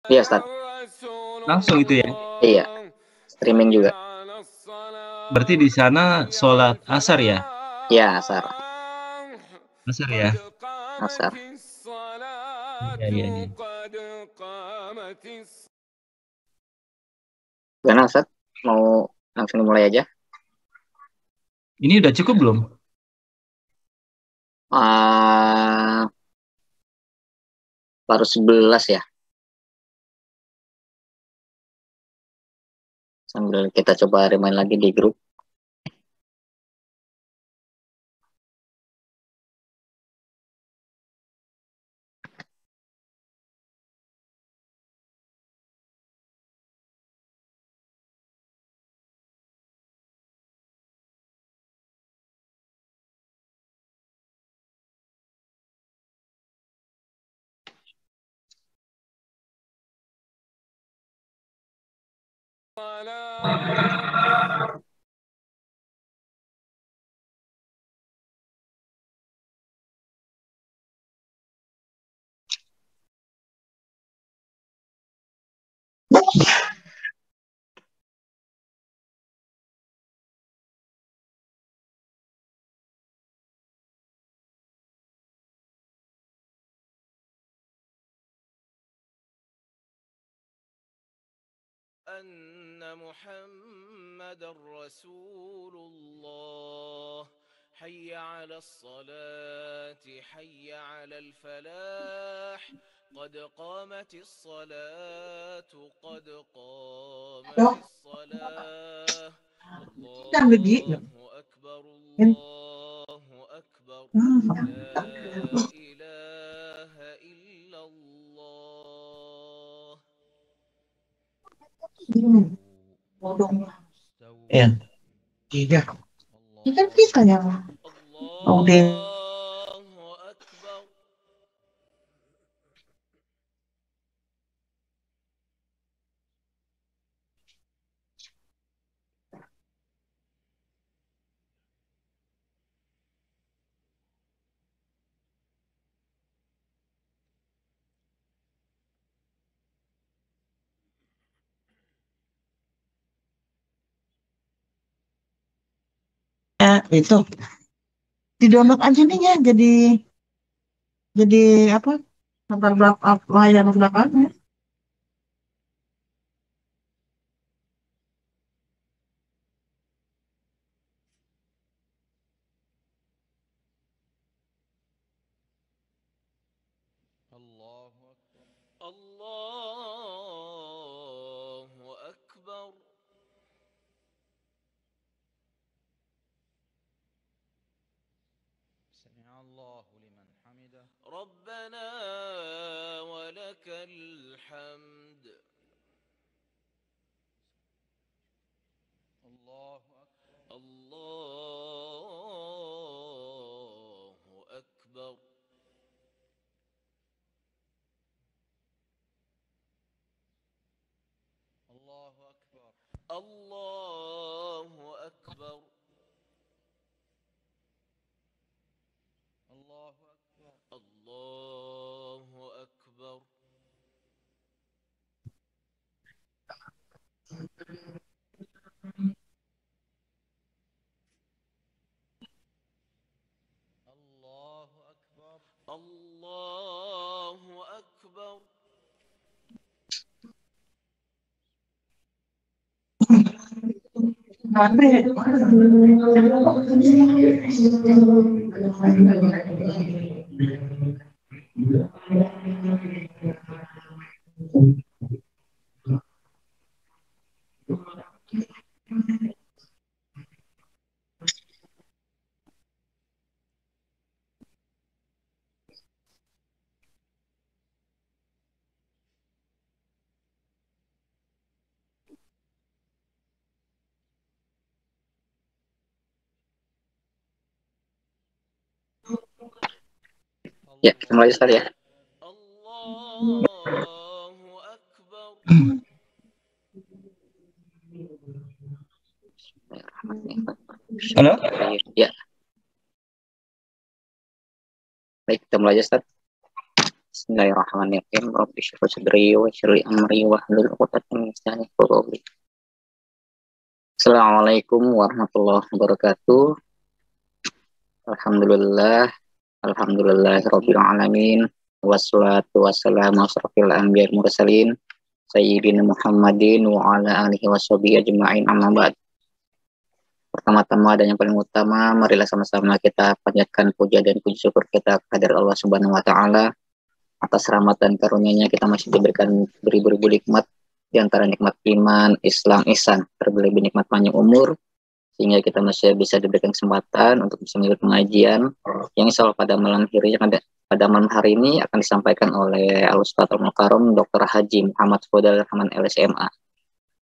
Iya, Ustaz. Langsung itu ya. Iya, streaming juga. Berarti di sana sholat asar ya? Iya, Asar. Asar ya? Asar. Iya, iya, iya. Gimana, Ustaz? Mau langsung mulai aja? Ini udah cukup belum? Ah, baru 11 ya. Sambil kita coba remind lagi di grup. أن محمد رسول الله حي على الصلاة حي على الفلاح قد قامت الصلاة قد قامت الصلاة الله أكبر الله أكبر لا إله إلا الله Ya, tiga. Ini kan kita yang udah. الله أكبر Ya, itu di download aja nih ya, jadi apa? Latar belakang layar belakangnya. الله أكبر الله أكبر سمع الله لمن حمده ربنا ولك الحمد الله أكبر الله أكبر الله أكبر الله أكبر الله أكبر الله أكبر الله أكبر الله أكبر Ya, kita mulai Ustaz ya. الله أكبر Halo? Ya, baik kita mulai aja Ustaz. Bismillahirrahmanirrahim. Rabbi shrah sadri wa yassir li amri wahlul 'uqdatam min lisani yafqahu qawli. Assalamualaikum warahmatullahi wabarakatuh. Alhamdulillahirabbil alamin. Wassalatu wassalamu asrofil anbiya'i wal mursalin sayyidina Muhammadin wa ala alihi washabihi ajma'in, amma ba'd. Pertama-tama dan yang paling utama, marilah sama-sama kita panjatkan puja dan puji syukur kita kepada Allah Subhanahu wa taala atas rahmat dan karunia-Nya kita masih diberikan beribu-ribu nikmat, di antara nikmat iman, Islam, ihsan, terlebih nikmat panjang umur, sehingga kita masih bisa diberikan kesempatan untuk bisa mengikuti pengajian yang insya Allah pada malam hari ini akan disampaikan oleh Al-Ustadz Al-Mukarram Dr. Haji Muhammad Fodal Rahman LSMA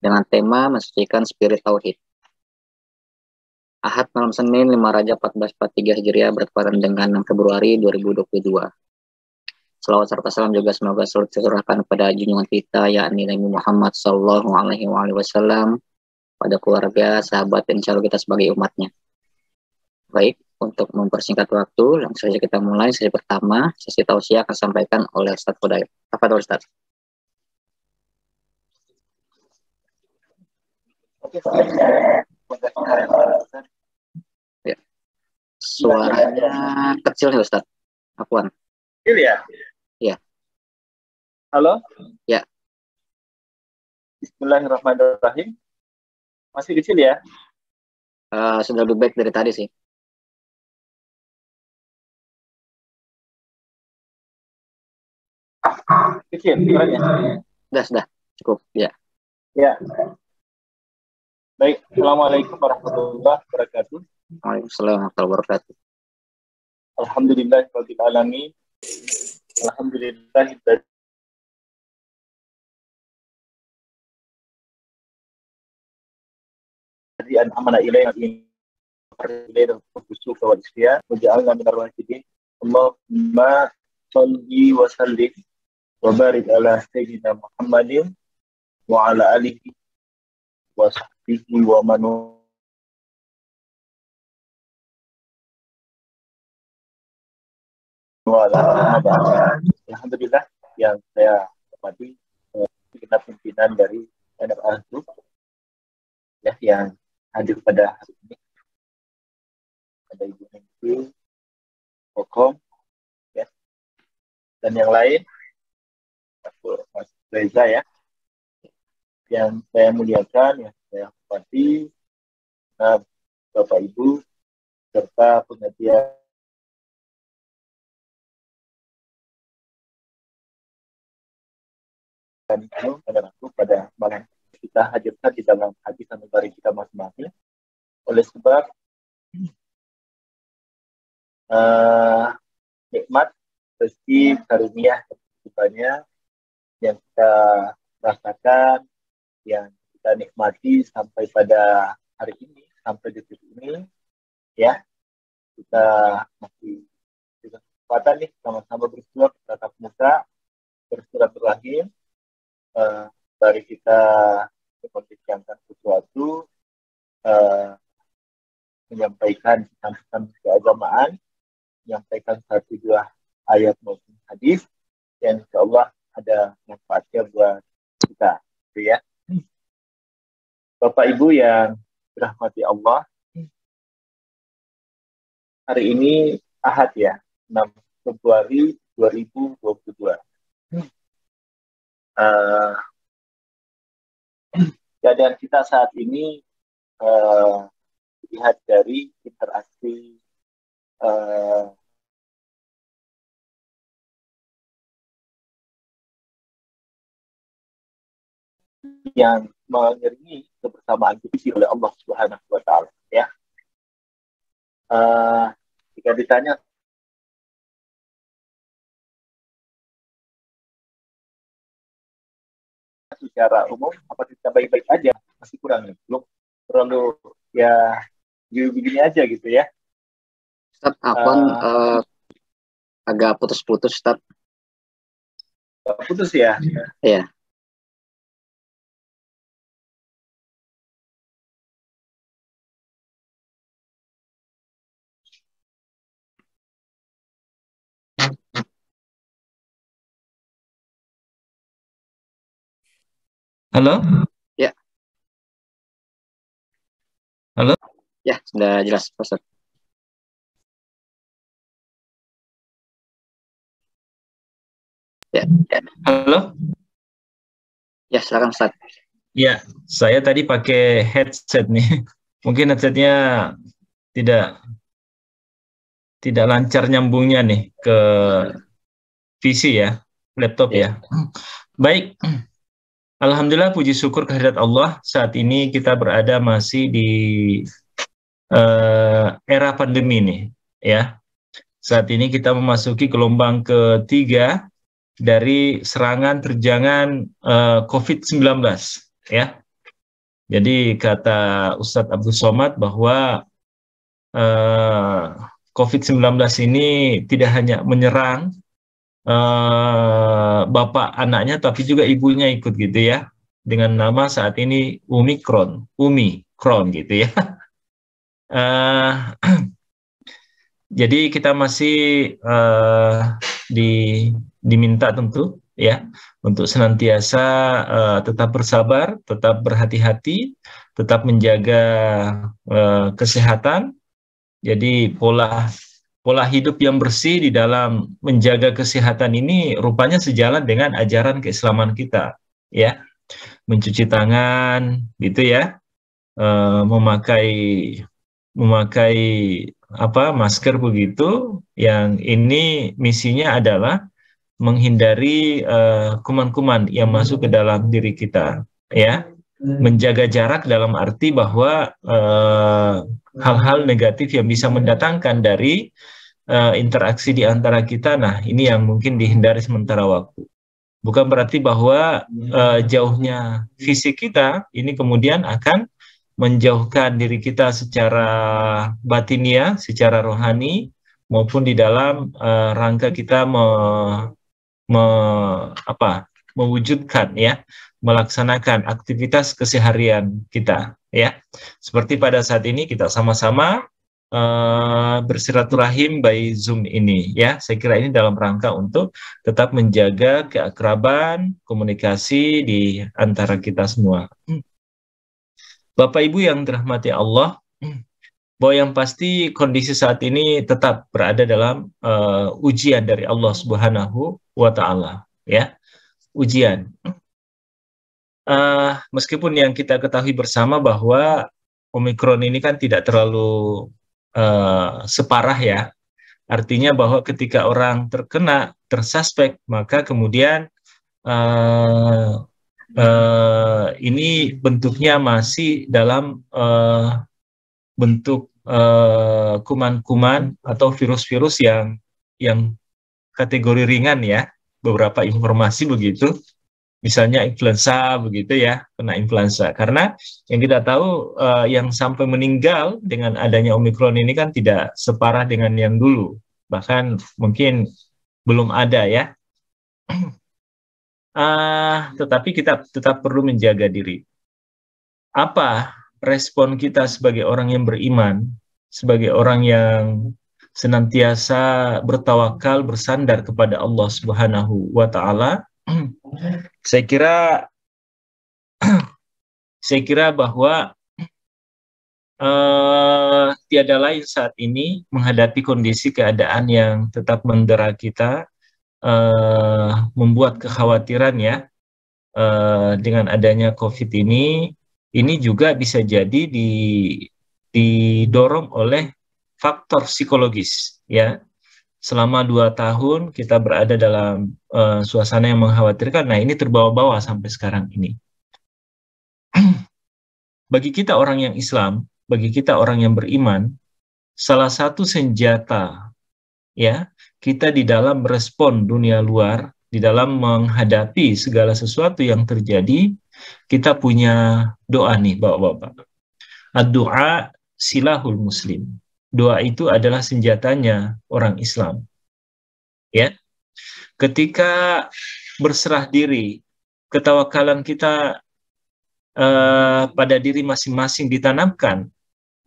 dengan tema mensucikan spirit tauhid. Ahad malam Senin 5 Rajab 1443 Hijriah bertepatan dengan 6 Februari 2022. Salawat serta salam juga semoga selalu tercurahkan kepada junjungan kita yakni Nabi Muhammad Sallallahu Alaihi Wasallam, pada keluarga, sahabat, dan insya Allah kita sebagai umatnya. Baik, untuk mempersingkat waktu, langsung saja kita mulai sesi pertama. Sesi tausiah akan disampaikan oleh Ustadz Fudail. Tafadhol Ustadz. Ya. Suaranya kecil nih Ustadz. Afwan. Kecil ya? Ya. Halo? Ya. Bismillahirrahmanirrahim. Masih kecil ya? Sudah lebih baik dari tadi sih. Kecil, suaranya. Sudah, cukup. Ya. Ya. Baik, Assalamualaikum warahmatullahi wabarakatuh. Waalaikumsalam warahmatullahi wabarakatuh. Alhamdulillahirabbil alamin. Alhamdulillahilladzi an'amana ilaina al-fusuq wal isyan wa ja'alna minar rasyidin. Allahumma shalli wa sallim wa barik ala sayyidina Muhammadin wa ala alihi wa sahbihi wa man wala. Alhamdulillah yang saya hormati segenap pimpinan dari NRA Group ya, yang hadir pada hari ini, ada Ibu Menteri Kokom ya, dan yang lain, Mas Reza ya, yang saya muliakan, yang saya hormati, Bapak Ibu serta pengajian dan pada malam kita hadirkan di dalam hadis sanubari kita masing-masing. Oleh sebab nikmat, rezeki, karunia kehidupannya yang kita rasakan, yang kita nikmati sampai pada hari ini, sampai detik ini, ya, kita masih dengan kesempatan nih sama-sama bersuara tatap muka, bersilaturahim, dari kita memperbincangkan sesuatu, menyampaikan pesan-pesan keagamaan, menyampaikan satu dua ayat maupun hadis yang insya Allah ada manfaatnya buat kita, gitu ya. Bapak Ibu yang dirahmati Allah, hari ini Ahad ya, 6 Februari 2022. Keadaan kita saat ini dilihat dari interaksi yang mengiringi kebersamaan kita oleh Allah Subhanahu wa taala ya. Jika ditanya secara umum apa kita baik-baik aja, masih kurang nih, belum terlalu ya begini aja gitu ya. Ustaz, Afwan agak putus-putus Ustaz. Putus ya? Iya. Halo? Ya. Halo? Ya, sudah jelas, Ustaz. Ya, Halo? ya silakan Ustaz. Ya, saya tadi pakai headset nih. Mungkin headsetnya tidak lancar nyambungnya nih ke PC ya, laptop ya. Baik. Alhamdulillah, puji syukur kehadirat Allah. Saat ini kita berada masih di era pandemi nih, ya. Saat ini kita memasuki gelombang ketiga dari serangan terjangan COVID-19, ya. Jadi kata Ustadz Abdul Somad bahwa COVID-19 ini tidak hanya menyerang bapak anaknya, tapi juga ibunya ikut gitu ya. Dengan nama saat ini Omikron gitu ya. Jadi kita masih diminta tentu ya untuk senantiasa tetap bersabar, tetap berhati-hati, tetap menjaga kesehatan. Jadi pola hidup yang bersih di dalam menjaga kesehatan ini rupanya sejalan dengan ajaran keislaman kita, ya. Mencuci tangan, gitu ya, memakai masker begitu. Yang ini misinya adalah menghindari kuman-kuman yang masuk ke dalam diri kita, ya. Menjaga jarak dalam arti bahwa hal-hal negatif yang bisa mendatangkan dari interaksi di antara kita, nah ini yang mungkin dihindari sementara waktu. Bukan berarti bahwa jauhnya fisik kita ini kemudian akan menjauhkan diri kita secara batinia, secara rohani, maupun di dalam rangka kita mewujudkan ya, melaksanakan aktivitas keseharian kita ya. Seperti pada saat ini kita sama-sama bersilaturahim by Zoom ini ya. Saya kira ini dalam rangka untuk tetap menjaga keakraban, komunikasi di antara kita semua. Bapak Ibu yang dirahmati Allah, bahwa yang pasti kondisi saat ini tetap berada dalam ujian dari Allah Subhanahu wa Ta'ala, ya, ujian. Meskipun yang kita ketahui bersama bahwa Omikron ini kan tidak terlalu separah ya, artinya bahwa ketika orang terkena, tersuspek, maka kemudian ini bentuknya masih dalam bentuk kuman-kuman atau virus-virus yang kategori ringan ya, beberapa informasi begitu, misalnya influenza begitu ya, kena influenza. Karena yang kita tahu yang sampai meninggal dengan adanya Omikron ini kan tidak separah dengan yang dulu, bahkan mungkin belum ada ya. Tetapi kita tetap perlu menjaga diri. Apa respon kita sebagai orang yang beriman, sebagai orang yang senantiasa bertawakal, bersandar kepada Allah Subhanahu wa Ta'ala? Saya kira bahwa tiada lain saat ini menghadapi kondisi keadaan yang tetap mendera kita, membuat kekhawatiran ya, dengan adanya COVID ini juga bisa jadi didorong oleh faktor psikologis ya. Selama 2 tahun kita berada dalam suasana yang mengkhawatirkan. Nah, ini terbawa-bawa sampai sekarang ini. Bagi kita orang yang Islam, bagi kita orang yang beriman, salah satu senjata ya kita di dalam merespon dunia luar, di dalam menghadapi segala sesuatu yang terjadi, kita punya doa nih Bapak-bapak. Ad-du'a silahul muslim. Doa itu adalah senjatanya orang Islam. Ya. Ketika berserah diri, ketawakalan kita pada diri masing-masing ditanamkan,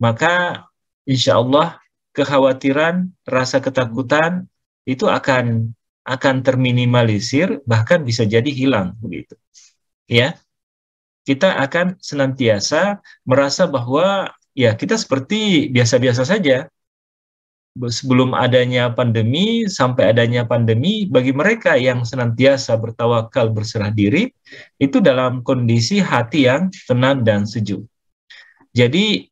maka insya Allah kekhawatiran, rasa ketakutan itu akan terminimalisir, bahkan bisa jadi hilang begitu. Ya. kita akan senantiasa merasa bahwa ya kita seperti biasa-biasa saja. Sebelum adanya pandemi sampai adanya pandemi, bagi mereka yang senantiasa bertawakal berserah diri, itu dalam kondisi hati yang tenang dan sejuk. Jadi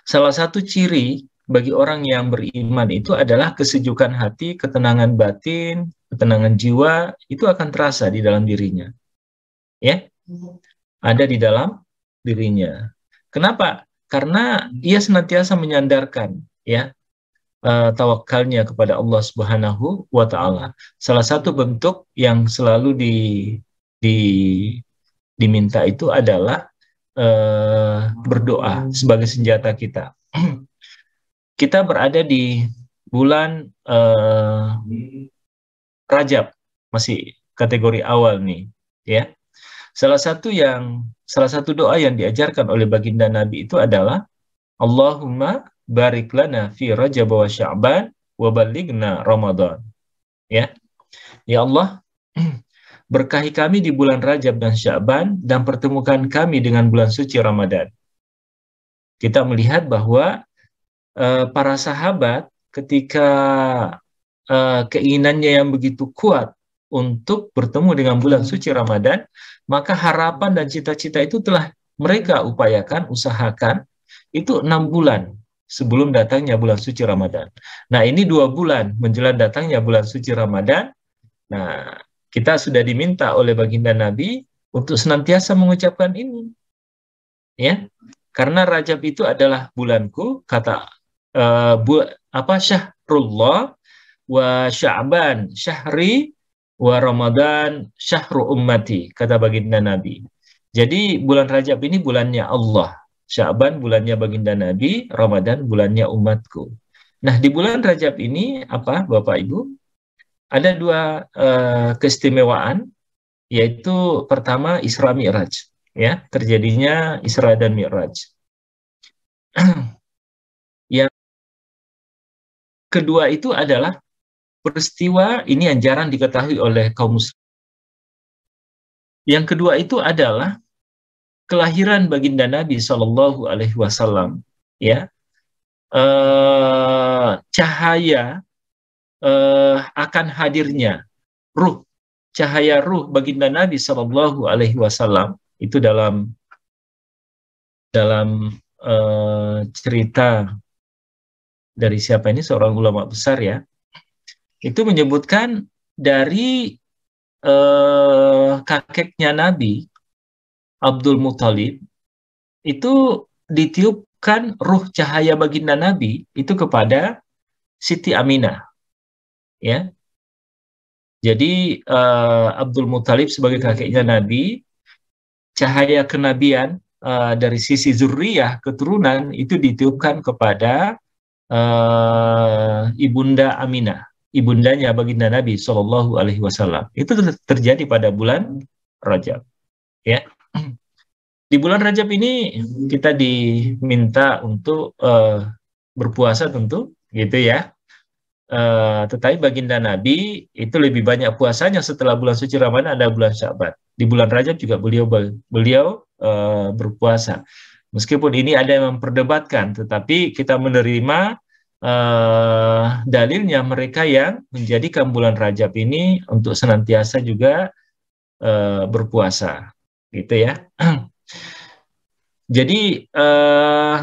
salah satu ciri bagi orang yang beriman itu adalah kesejukan hati, ketenangan batin, ketenangan jiwa, itu akan terasa di dalam dirinya. Ya, ada di dalam dirinya. Kenapa? Karena ia senantiasa menyandarkan ya tawakalnya kepada Allah Subhanahu wa Ta'ala. Salah satu bentuk yang selalu diminta itu adalah berdoa sebagai senjata kita. Kita berada di bulan Rajab, masih kategori awal nih, ya. Salah satu doa yang diajarkan oleh baginda Nabi itu adalah Allahumma barik lana fi Rajab wa Sya'ban wa balighna Ramadan. Ya. Ya Allah, berkahi kami di bulan Rajab dan Sya'ban dan pertemukan kami dengan bulan suci Ramadan. Kita melihat bahwa para sahabat ketika keinginannya yang begitu kuat untuk bertemu dengan bulan suci Ramadan, maka harapan dan cita-cita itu telah mereka usahakan itu 6 bulan sebelum datangnya bulan suci Ramadan. Nah, ini 2 bulan menjelang datangnya bulan suci Ramadan. Nah, kita sudah diminta oleh baginda Nabi untuk senantiasa mengucapkan ini. Ya. Karena Rajab itu adalah bulanku, kata Syahrullah wa Sya'ban syahri wa Ramadan syahru ummati, kata baginda Nabi. Jadi bulan Rajab ini bulannya Allah, Sya'ban bulannya baginda Nabi, Ramadan bulannya umatku. Nah, di bulan Rajab ini apa Bapak Ibu? Ada 2 keistimewaan, yaitu pertama Isra Mi'raj, ya, terjadinya Isra dan Mi'raj. Yang kedua itu adalah peristiwa ini yang jarang diketahui oleh kaum muslim. Yang kedua itu adalah kelahiran baginda Nabi Shallallahu Alaihi Wasallam, ya, cahaya akan hadirnya cahaya ruh baginda Nabi Shallallahu Alaihi Wasallam itu dalam cerita dari siapa ini, seorang ulama besar ya, itu menyebutkan dari kakeknya Nabi Abdul Muthalib itu ditiupkan ruh cahaya baginda Nabi itu kepada Siti Aminah, ya. Jadi Abdul Muthalib sebagai kakeknya Nabi, cahaya kenabian dari sisi zurriyah keturunan itu ditiupkan kepada ibunda Aminah, ibundanya baginda Nabi Shallallahu Alaihi Wasallam. Itu terjadi pada bulan Rajab, ya. Di bulan Rajab ini kita diminta untuk berpuasa tentu, gitu ya. Tetapi baginda Nabi itu lebih banyak puasanya setelah bulan suci Ramadan, ada bulan Sya'ban. Di bulan Rajab juga beliau berpuasa. Meskipun ini ada yang memperdebatkan, tetapi kita menerima dalilnya mereka yang menjadikan bulan Rajab ini untuk senantiasa juga berpuasa, gitu ya. Jadi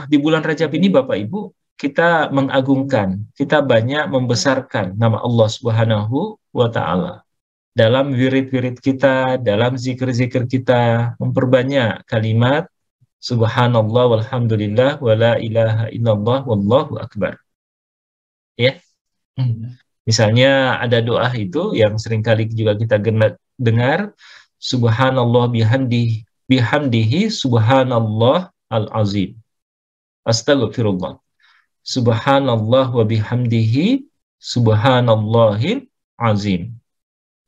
di bulan Rajab ini Bapak Ibu, kita mengagungkan, kita banyak membesarkan nama Allah Subhanahu wa Ta'ala. Dalam wirid-wirid kita, dalam zikir-zikir kita, memperbanyak kalimat Subhanallah walhamdulillah wala ilaha illallah wallahu akbar. Ya. Misalnya ada doa itu yang seringkali juga kita dengar, Subhanallah bihamdihi subhanallah al-azim. Astagfirullah. Subhanallah wa bihamdihi subhanallahil azim.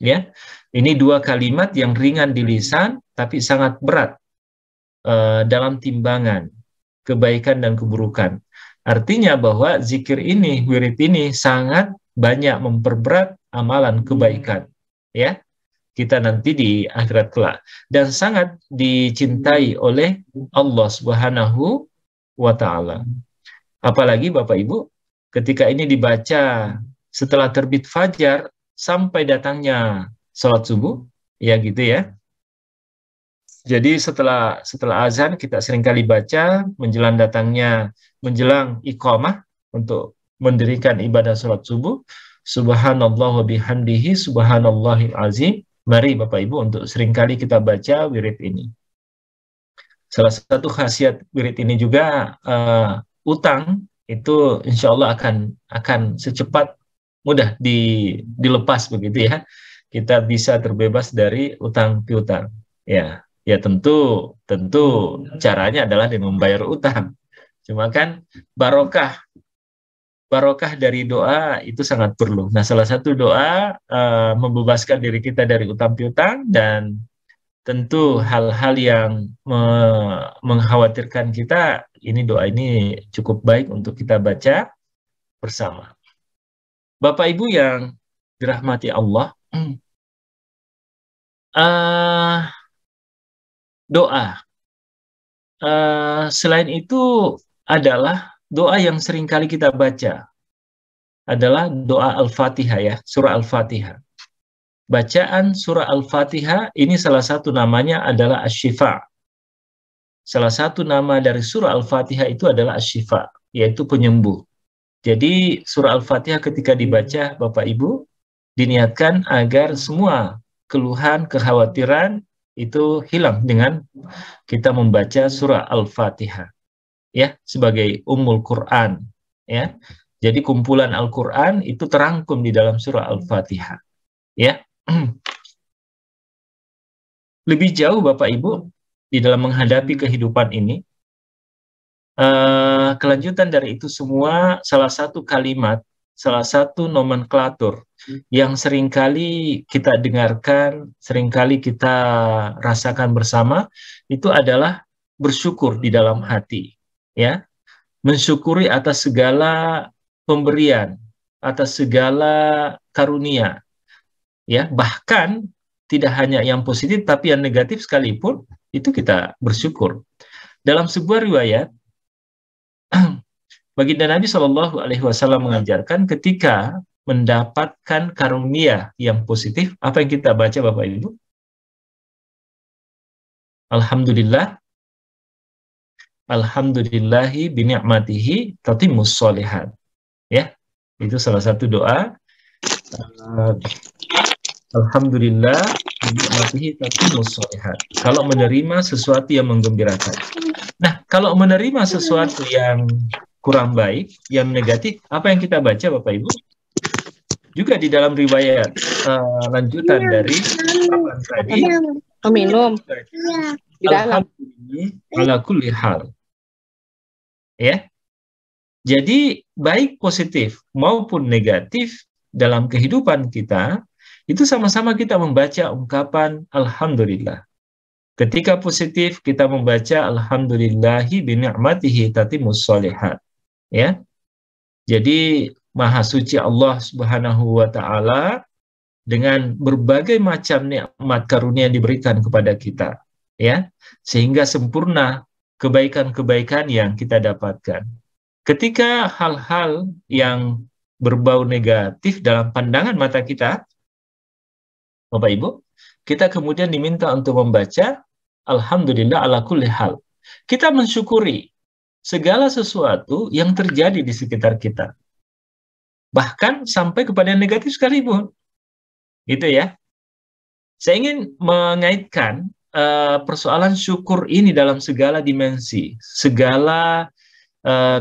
Ya. Ini 2 kalimat yang ringan di lisan tapi sangat berat dalam timbangan kebaikan dan keburukan. Artinya bahwa zikir ini, wirid ini sangat banyak memperberat amalan kebaikan, ya. kita nanti di akhirat kelak, dan sangat dicintai oleh Allah Subhanahu wa Ta'ala. Apalagi Bapak Ibu, ketika ini dibaca setelah terbit fajar sampai datangnya sholat subuh, ya gitu ya. Jadi setelah azan kita seringkali baca menjelang iqamah untuk mendirikan ibadah sholat subuh. Subhanallah wa bihamdihi subhanallahil azim. Mari Bapak Ibu untuk seringkali kita baca wirid ini. Salah satu khasiat wirid ini juga utang itu insya Allah akan secepat mudah dilepas begitu ya. Kita bisa terbebas dari utang piutang. Ya tentu caranya adalah dengan membayar utang. Cuma kan barokah dari doa itu sangat perlu. Nah, salah satu doa membebaskan diri kita dari utang piutang, dan tentu hal-hal yang mengkhawatirkan kita, ini doa ini cukup baik untuk kita baca bersama. Bapak Ibu yang dirahmati Allah, doa selain itu adalah doa yang sering kali kita baca adalah doa Al-Fatihah ya, surah Al-Fatihah. Bacaan surah Al-Fatihah ini salah satu namanya adalah Asy-Syifa. Salah satu nama dari surah Al-Fatihah itu adalah Asy-Syifa, yaitu penyembuh. Jadi surah Al-Fatihah ketika dibaca Bapak Ibu diniatkan agar semua keluhan, kekhawatiran itu hilang dengan kita membaca surah Al-Fatihah. Ya, sebagai Ummul Quran, ya. Jadi kumpulan Al-Quran itu terangkum di dalam surah Al-Fatihah, ya. Lebih jauh Bapak Ibu di dalam menghadapi kehidupan ini, kelanjutan dari itu semua, salah satu kalimat, salah satu nomenklatur yang seringkali kita dengarkan, seringkali kita rasakan bersama, itu adalah bersyukur di dalam hati. Ya, mensyukuri atas segala pemberian, atas segala karunia, ya, bahkan tidak hanya yang positif tapi yang negatif sekalipun itu kita bersyukur. Dalam sebuah riwayat, baginda Nabi Shallallahu Alaihi Wasallam mengajarkan ketika mendapatkan karunia yang positif, apa yang kita baca Bapak Ibu? Alhamdulillah. Alhamdulillahi bini'matihi tatimmus sholihat. Ya, itu salah satu doa. Alhamdulillah bini'matihi tatimmus sholihat. Kalau menerima sesuatu yang menggembirakan. Nah, kalau menerima sesuatu yang kurang baik, yang negatif, apa yang kita baca Bapak Ibu? Juga di dalam riwayat lanjutan dari papan tadi. Minum. Di dalam. Ala kulli hal. Ya. Jadi baik positif maupun negatif dalam kehidupan kita itu sama-sama kita membaca ungkapan alhamdulillah. Ketika positif kita membaca alhamdulillahi bini'matihi tatimmus sholihat. Ya. Jadi Maha Suci Allah Subhanahu wa Ta'ala dengan berbagai macam nikmat karunia yang diberikan kepada kita, ya, sehingga sempurna kebaikan-kebaikan yang kita dapatkan. Ketika hal-hal yang berbau negatif dalam pandangan mata kita, Bapak Ibu, kita kemudian diminta untuk membaca alhamdulillah ala kulli hal. Kita mensyukuri segala sesuatu yang terjadi di sekitar kita. Bahkan sampai kepada yang negatif sekalipun. Gitu ya. Saya ingin mengaitkan persoalan syukur ini dalam segala dimensi, segala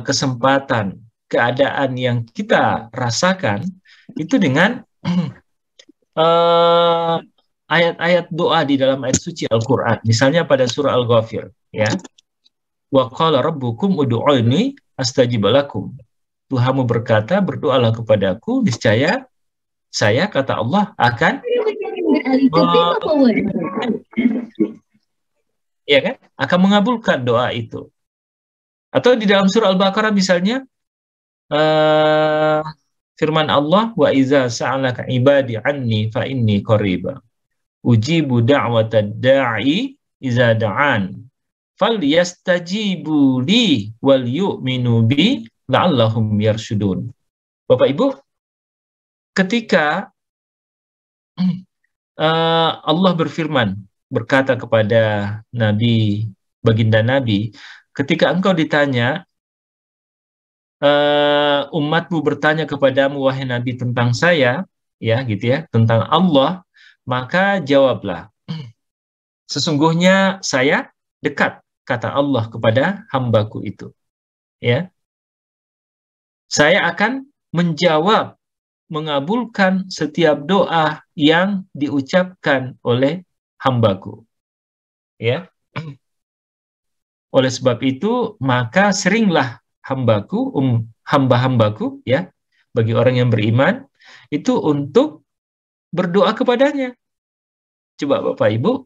kesempatan, keadaan yang kita rasakan itu dengan ayat-ayat doa di dalam ayat suci Al-Quran. Misalnya pada surah Al-Ghafir, ya. Wa qala rabbukum ud'uuni astajib lakum. Tuhanmu berkata, berdoalah kepadaku, niscaya saya, kata Allah, akan ya kan? Akan mengabulkan doa itu. Atau di dalam surah Al-Baqarah misalnya, firman Allah, wa iza sa'alaka ibadi anni fa inni qariba Ujibu da'watad da'i iza da'an. Falyastajibu li wal yu'minu bi la'allahum yarsyudun. Bapak Ibu, ketika Allah berfirman, berkata kepada Nabi, baginda Nabi, ketika engkau ditanya, umatmu bertanya kepadamu, wahai Nabi, tentang saya, ya gitu ya, tentang Allah, maka jawablah, sesungguhnya saya dekat, kata Allah kepada hambaku itu. Ya, saya akan menjawab, mengabulkan setiap doa yang diucapkan oleh hambaku. Ya, oleh sebab itu maka seringlah hambaku, hamba-hambaku, ya, bagi orang yang beriman itu untuk berdoa kepadanya. Coba Bapak Ibu,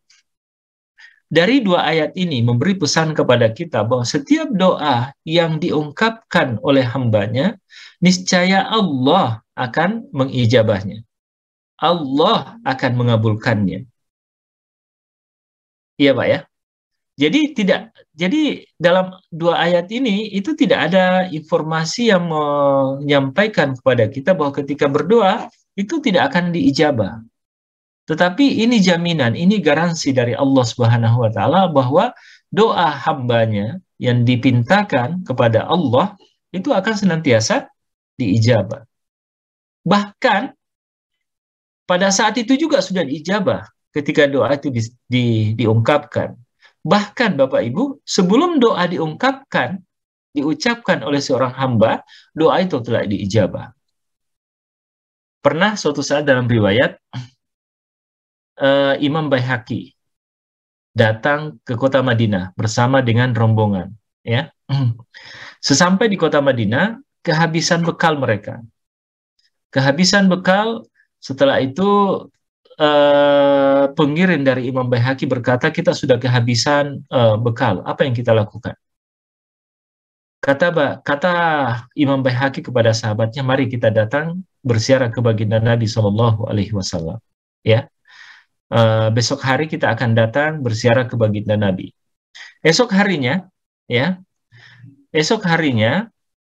dari dua ayat ini memberi pesan kepada kita bahwa setiap doa yang diungkapkan oleh hambanya, niscaya Allah akan mengijabahnya. Allah akan mengabulkannya. Iya Pak ya? Jadi dalam dua ayat ini itu tidak ada informasi yang menyampaikan kepada kita bahwa ketika berdoa itu tidak akan diijabah. Tetapi ini jaminan, ini garansi dari Allah Subhanahu wa Ta'ala bahwa doa hambanya yang dipintakan kepada Allah itu akan senantiasa diijabah. Bahkan pada saat itu juga sudah diijabah ketika doa itu diungkapkan. Bahkan Bapak Ibu, sebelum doa diungkapkan, diucapkan oleh seorang hamba, doa itu telah diijabah. Pernah suatu saat dalam riwayat, Imam Baihaqi datang ke kota Madinah bersama dengan rombongan. Ya, sesampai di kota Madinah, kehabisan bekal mereka. Kehabisan bekal, setelah itu pengirim dari Imam Baihaqi berkata, kita sudah kehabisan bekal. Apa yang kita lakukan? Kata Imam Baihaqi kepada sahabatnya, mari kita datang berziarah ke baginda Nabi SAW. Ya. Besok hari kita akan datang berziarah ke baginda Nabi. Esok harinya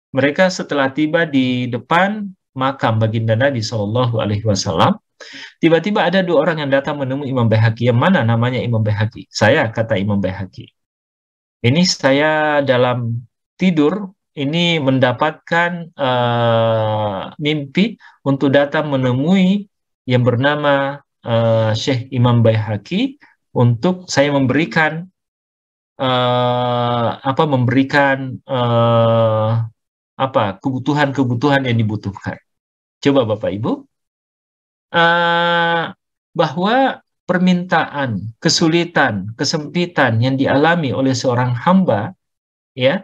mereka setelah tiba di depan makam baginda Nabi SAW, tiba-tiba ada dua orang yang datang menemui Imam Baihaqi. Yang mana namanya Imam Baihaqi? Saya, kata Imam Baihaqi. Ini saya dalam tidur ini mendapatkan mimpi untuk datang menemui yang bernama Syekh Imam Baihaqi untuk saya memberikan kebutuhan-kebutuhan yang dibutuhkan. Coba Bapak Ibu, bahwa permintaan, kesulitan, kesempitan yang dialami oleh seorang hamba, ya,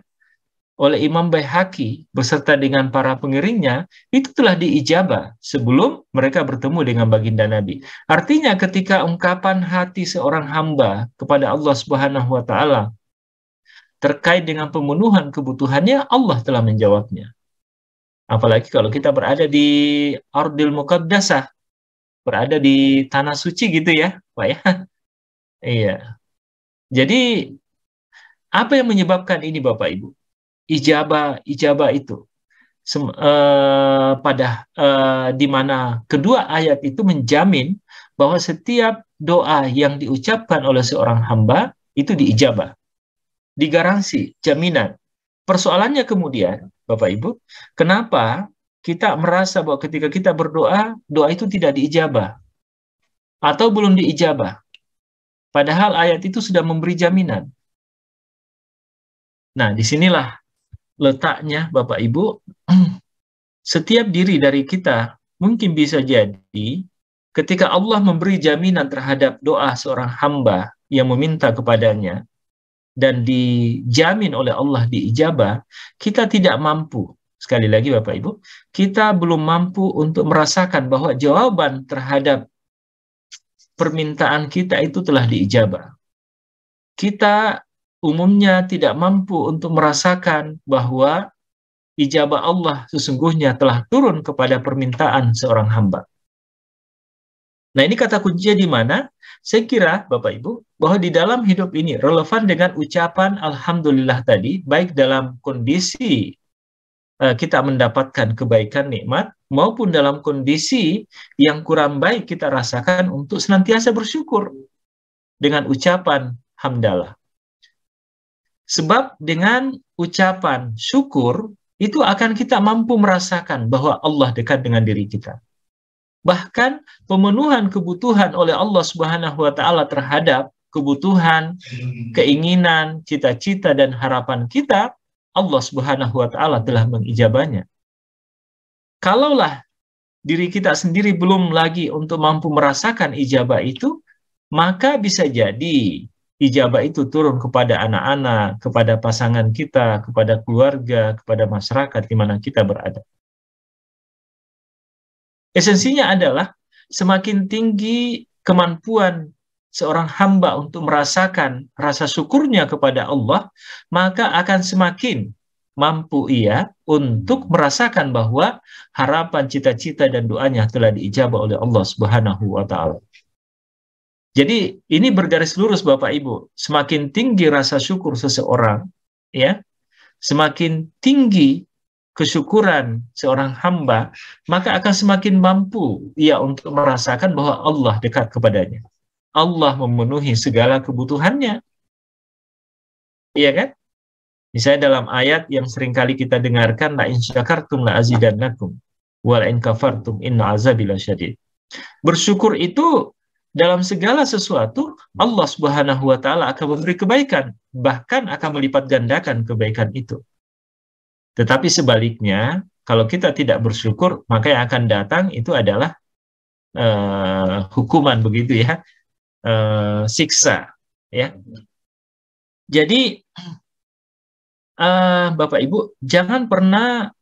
oleh Imam Baihaqi beserta dengan para pengiringnya, itu telah diijabah sebelum mereka bertemu dengan baginda Nabi. Artinya ketika ungkapan hati seorang hamba kepada Allah Subhanahu wa Ta'ala terkait dengan pemenuhan kebutuhannya, Allah telah menjawabnya. Apalagi kalau kita berada di Ardil Muqaddasah, berada di tanah suci gitu ya, Pak ya. Iya. Jadi apa yang menyebabkan ini Bapak Ibu? Ijabah itu di mana kedua ayat itu menjamin bahwa setiap doa yang diucapkan oleh seorang hamba itu diijabah, digaransi, jaminan. Persoalannya kemudian Bapak Ibu, kenapa kita merasa bahwa ketika kita berdoa, doa itu tidak diijabah atau belum diijabah, padahal ayat itu sudah memberi jaminan. Nah, disinilah letaknya Bapak Ibu, setiap diri dari kita mungkin bisa jadi ketika Allah memberi jaminan terhadap doa seorang hamba yang meminta kepadanya dan dijamin oleh Allah diijabah, kita tidak mampu. Sekali lagi Bapak Ibu, kita belum mampu untuk merasakan bahwa jawaban terhadap permintaan kita itu telah diijabah. Kita umumnya tidak mampu untuk merasakan bahwa ijabah Allah sesungguhnya telah turun kepada permintaan seorang hamba. Nah, ini kata kuncinya di mana? Saya kira, Bapak Ibu, bahwa di dalam hidup ini relevan dengan ucapan Alhamdulillah tadi, baik dalam kondisi kita mendapatkan kebaikan nikmat, maupun dalam kondisi yang kurang baik kita rasakan untuk senantiasa bersyukur dengan ucapan hamdalah. Sebab dengan ucapan syukur, itu akan kita mampu merasakan bahwa Allah dekat dengan diri kita. Bahkan pemenuhan kebutuhan oleh Allah Subhanahu wa Ta'ala terhadap kebutuhan, keinginan, cita-cita, dan harapan kita, Allah Subhanahu wa Ta'ala telah mengijabahnya. Kalaulah diri kita sendiri belum lagi untuk mampu merasakan ijabah itu, maka bisa jadi ijabah itu turun kepada anak-anak, kepada pasangan kita, kepada keluarga, kepada masyarakat di mana kita berada. Esensinya adalah semakin tinggi kemampuan seorang hamba untuk merasakan rasa syukurnya kepada Allah, maka akan semakin mampu ia untuk merasakan bahwa harapan, cita-cita, dan doanya telah diijabah oleh Allah Subhanahu wa Ta'ala. Jadi ini bergaris lurus Bapak Ibu, semakin tinggi rasa syukur seseorang, ya, semakin tinggi kesyukuran seorang hamba, maka akan semakin mampu ia untuk merasakan bahwa Allah dekat kepadanya. Allah memenuhi segala kebutuhannya. Iya kan? Misalnya dalam ayat yang seringkali kita dengarkan, la in syakartum la azidannakum wa la in kafartum inna azabi lasyadid. Bersyukur itu dalam segala sesuatu Allah Subhanahu wa Ta'ala akan memberi kebaikan, bahkan akan melipat gandakan kebaikan itu. Tetapi sebaliknya, kalau kita tidak bersyukur, maka yang akan datang itu adalah hukuman, begitu ya, siksa. Ya. Jadi, Bapak Ibu, jangan pernah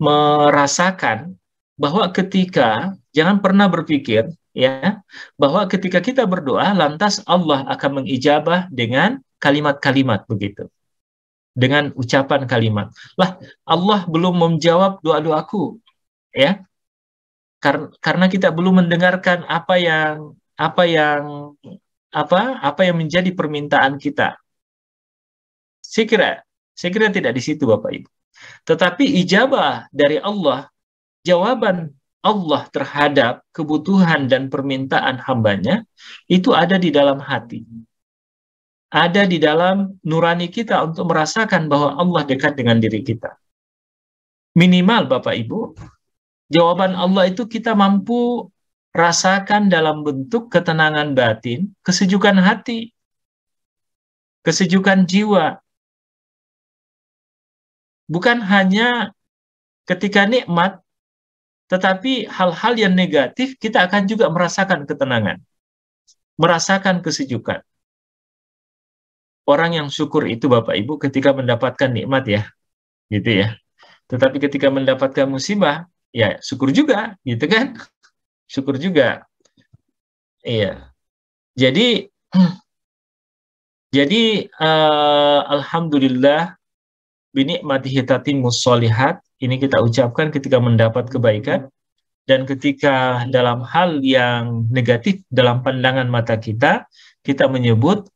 merasakan bahwa jangan pernah berpikir, ya, bahwa ketika kita berdoa, lantas Allah akan mengijabah dengan kalimat-kalimat begitu. Dengan ucapan kalimat. Lah, Allah belum menjawab doa-doaku, ya. Karena kita belum mendengarkan apa yang menjadi permintaan kita. Saya kira tidak di situ Bapak Ibu. Tetapi ijabah dari Allah, jawaban Allah terhadap kebutuhan dan permintaan hambanya itu ada di dalam hati. Ada di dalam nurani kita untuk merasakan bahwa Allah dekat dengan diri kita. Minimal Bapak Ibu, jawaban Allah itu kita mampu rasakan dalam bentuk ketenangan batin, kesejukan hati, kesejukan jiwa. Bukan hanya ketika nikmat, tetapi hal-hal yang negatif kita akan juga merasakan ketenangan, merasakan kesejukan. Orang yang syukur itu Bapak Ibu ketika mendapatkan nikmat ya, gitu ya. Tetapi ketika mendapatkan musibah, ya syukur juga, gitu kan? Syukur juga. Iya. Jadi alhamdulillah binikmatihi tatimmus sholihat, ini kita ucapkan ketika mendapat kebaikan, dan ketika dalam hal yang negatif dalam pandangan mata kita menyebut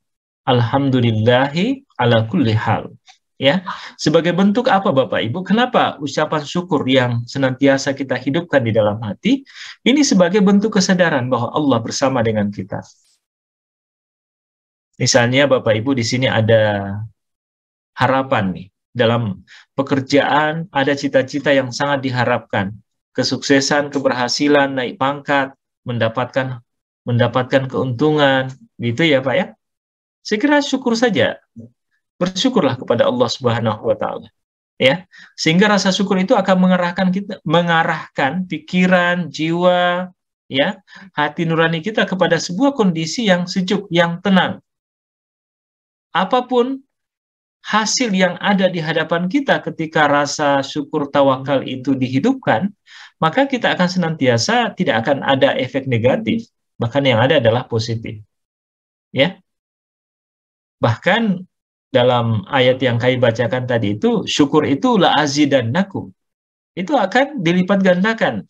alhamdulillahi ala kulli hal. Ya, sebagai bentuk apa Bapak Ibu? Kenapa ucapan syukur yang senantiasa kita hidupkan di dalam hati ini sebagai bentuk kesadaran bahwa Allah bersama dengan kita. Misalnya Bapak Ibu di sini ada harapan nih, dalam pekerjaan ada cita-cita yang sangat diharapkan, kesuksesan, keberhasilan, naik pangkat, mendapatkan keuntungan, gitu ya Pak ya. Saya kira syukur saja. Bersyukurlah kepada Allah Subhanahu wa Ta'ala. Ya, sehingga rasa syukur itu akan mengarahkan pikiran, jiwa, ya, hati nurani kita kepada sebuah kondisi yang sejuk, yang tenang. Apapun hasil yang ada di hadapan kita ketika rasa syukur tawakal itu dihidupkan, maka kita akan senantiasa tidak akan ada efek negatif, bahkan yang ada adalah positif. Ya. Bahkan dalam ayat yang kami bacakan tadi itu, syukur itu la azidannakum. Itu akan dilipat gandakan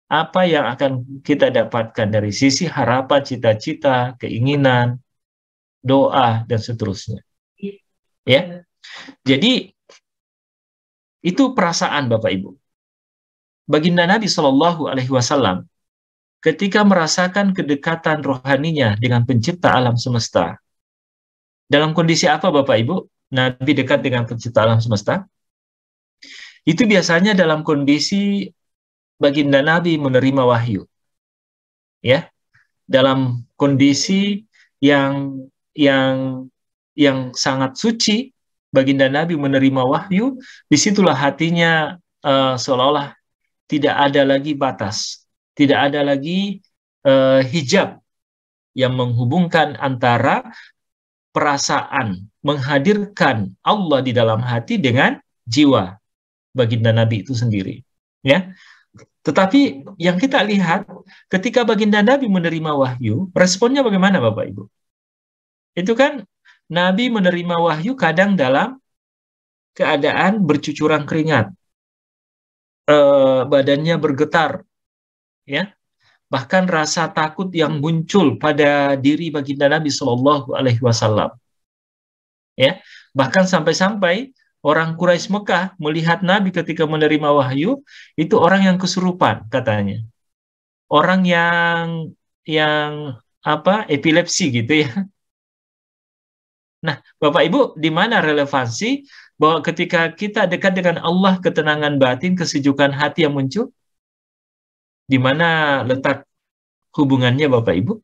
apa yang akan kita dapatkan dari sisi harapan, cita-cita, keinginan, doa, dan seterusnya. Ya, jadi itu perasaan Bapak Ibu. Baginda Nabi Shallallahu Alaihi Wasallam ketika merasakan kedekatan rohaninya dengan pencipta alam semesta, dalam kondisi apa Bapak Ibu Nabi dekat dengan pencipta alam semesta? Itu biasanya dalam kondisi Baginda Nabi menerima wahyu, ya, dalam kondisi yang sangat suci. Baginda Nabi menerima wahyu, disitulah hatinya seolah-olah tidak ada lagi batas, tidak ada lagi hijab yang menghubungkan antara perasaan menghadirkan Allah di dalam hati dengan jiwa Baginda Nabi itu sendiri, ya. Tetapi yang kita lihat ketika Baginda Nabi menerima wahyu, responnya bagaimana Bapak Ibu? Itu kan Nabi menerima wahyu kadang dalam keadaan bercucuran keringat, badannya bergetar, ya. Bahkan rasa takut yang muncul pada diri Baginda Nabi Shallallahu Alaihi Wasallam, ya. Bahkan sampai-sampai orang Quraisy Mekah melihat Nabi ketika menerima wahyu, itu orang yang kesurupan katanya. Orang yang epilepsi gitu ya. Nah, Bapak Ibu, di mana relevansi bahwa ketika kita dekat dengan Allah, ketenangan batin, kesejukan hati yang muncul? Di mana letak hubungannya Bapak Ibu?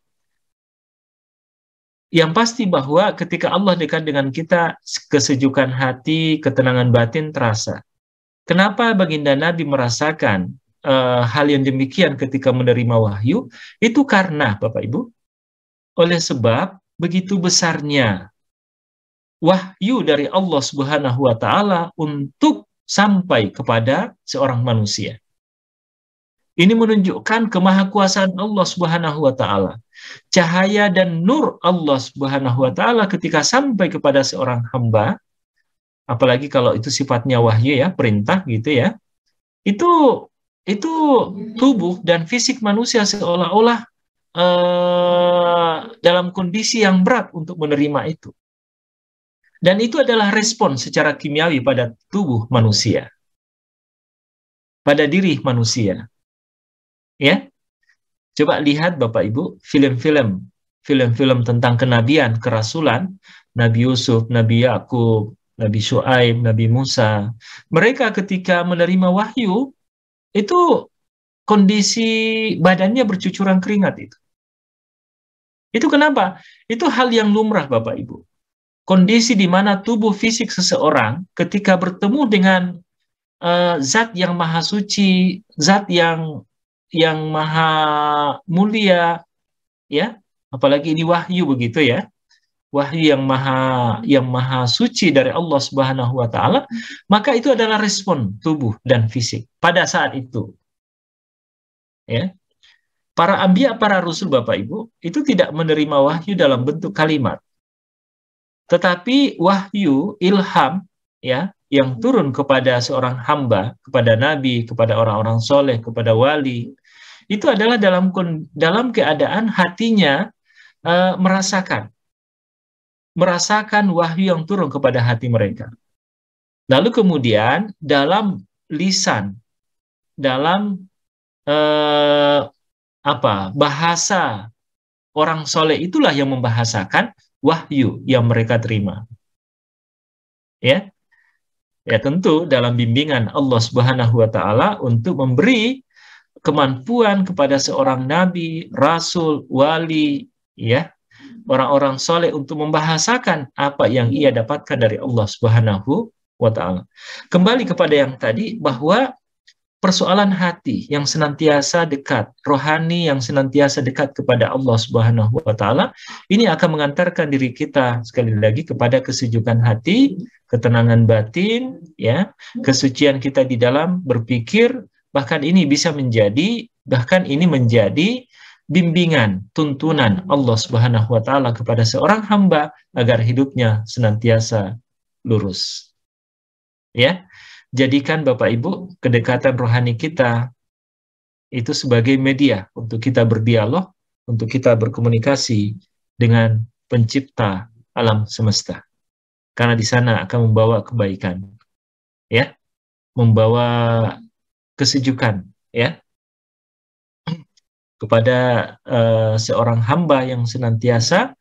Yang pasti bahwa ketika Allah dekat dengan kita, kesejukan hati, ketenangan batin terasa. Kenapa Baginda Nabi merasakan hal yang demikian ketika menerima wahyu? Itu karena, Bapak Ibu, oleh sebab begitu besarnya wahyu dari Allah Subhanahu wa Ta'ala untuk sampai kepada seorang manusia. Ini menunjukkan kemahakuasaan Allah Subhanahu wa Ta'ala. Cahaya dan nur Allah Subhanahu wa Ta'ala ketika sampai kepada seorang hamba, apalagi kalau itu sifatnya wahyu ya, perintah gitu ya. Itu tubuh dan fisik manusia seolah-olah dalam kondisi yang berat untuk menerima itu. Dan itu adalah respon secara kimiawi pada tubuh manusia, pada diri manusia. Ya, coba lihat Bapak Ibu film-film tentang kenabian, kerasulan, Nabi Yusuf, Nabi Yakub, Nabi Syuaib, Nabi Musa. Mereka ketika menerima wahyu itu kondisi badannya bercucuran keringat itu. Itu kenapa? Itu hal yang lumrah Bapak Ibu. Kondisi di mana tubuh fisik seseorang ketika bertemu dengan zat yang maha suci, zat yang maha mulia, ya, apalagi ini wahyu begitu ya, wahyu yang maha suci dari Allah Subhanahu wa Ta'ala, maka itu adalah respon tubuh dan fisik pada saat itu, ya. Para anbiya, para rasul Bapak Ibu itu tidak menerima wahyu dalam bentuk kalimat, tetapi wahyu ilham, ya, yang turun kepada seorang hamba, kepada nabi, kepada orang-orang soleh, kepada wali, itu adalah dalam keadaan hatinya merasakan wahyu yang turun kepada hati mereka. Lalu kemudian dalam lisan, dalam bahasa orang soleh itulah yang membahasakan wahyu yang mereka terima. Ya. Ya, tentu dalam bimbingan Allah Subhanahu wa Ta'ala untuk memberi kemampuan kepada seorang nabi, rasul, wali, ya, orang-orang soleh untuk membahasakan apa yang ia dapatkan dari Allah Subhanahu wa Ta'ala. Kembali kepada yang tadi, bahwa persoalan hati yang senantiasa dekat, rohani yang senantiasa dekat kepada Allah Subhanahu wa Ta'ala, ini akan mengantarkan diri kita sekali lagi kepada kesejukan hati, ketenangan batin, ya, kesucian kita di dalam berpikir, bahkan ini menjadi bimbingan, tuntunan Allah Subhanahu wa Ta'ala kepada seorang hamba agar hidupnya senantiasa lurus. Ya. Jadikan Bapak Ibu kedekatan rohani kita, itu sebagai media untuk kita berdialog, untuk kita berkomunikasi dengan pencipta alam semesta. Karena di sana akan membawa kebaikan, ya, membawa kesejukan, ya, kepada seorang hamba yang senantiasa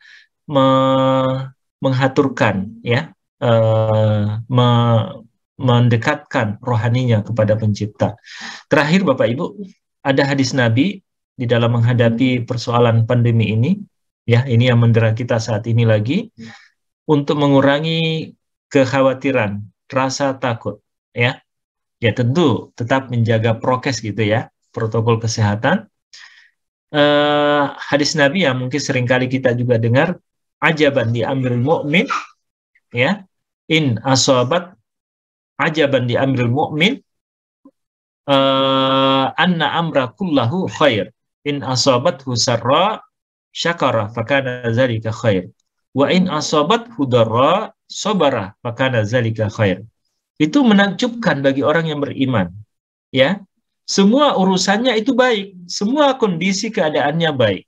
menghaturkan, ya, mendekatkan rohaninya kepada pencipta. Terakhir Bapak Ibu, ada hadis Nabi di dalam menghadapi persoalan pandemi ini, ya, ini yang mendera kita saat ini lagi, untuk mengurangi kekhawatiran, rasa takut, ya. Ya tentu tetap menjaga prokes gitu ya, protokol kesehatan. Hadis Nabi yang mungkin seringkali kita juga dengar, ajaban di amril mu'min, ya, in asobat ajaban di amril mu'min, anna amra kullahu khair, in asobat husarra syakara fakana zalika khair, wa in asobat hudarra sobara fakana zalika khair. Itu menakjubkan bagi orang yang beriman, ya. Semua urusannya itu baik, semua kondisi keadaannya baik.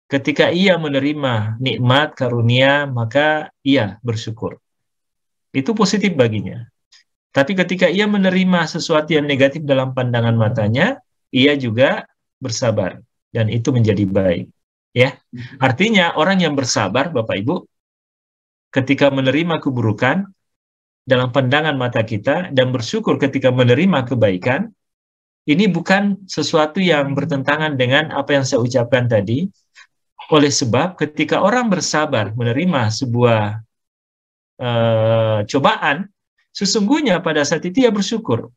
Ketika ia menerima nikmat karunia, maka ia bersyukur. Itu positif baginya. Tapi ketika ia menerima sesuatu yang negatif dalam pandangan matanya, ia juga bersabar, dan itu menjadi baik, ya. Artinya orang yang bersabar, Bapak Ibu, ketika menerima keburukan dalam pandangan mata kita dan bersyukur ketika menerima kebaikan, ini bukan sesuatu yang bertentangan dengan apa yang saya ucapkan tadi. Oleh sebab ketika orang bersabar menerima sebuah cobaan, sesungguhnya pada saat itu ia bersyukur.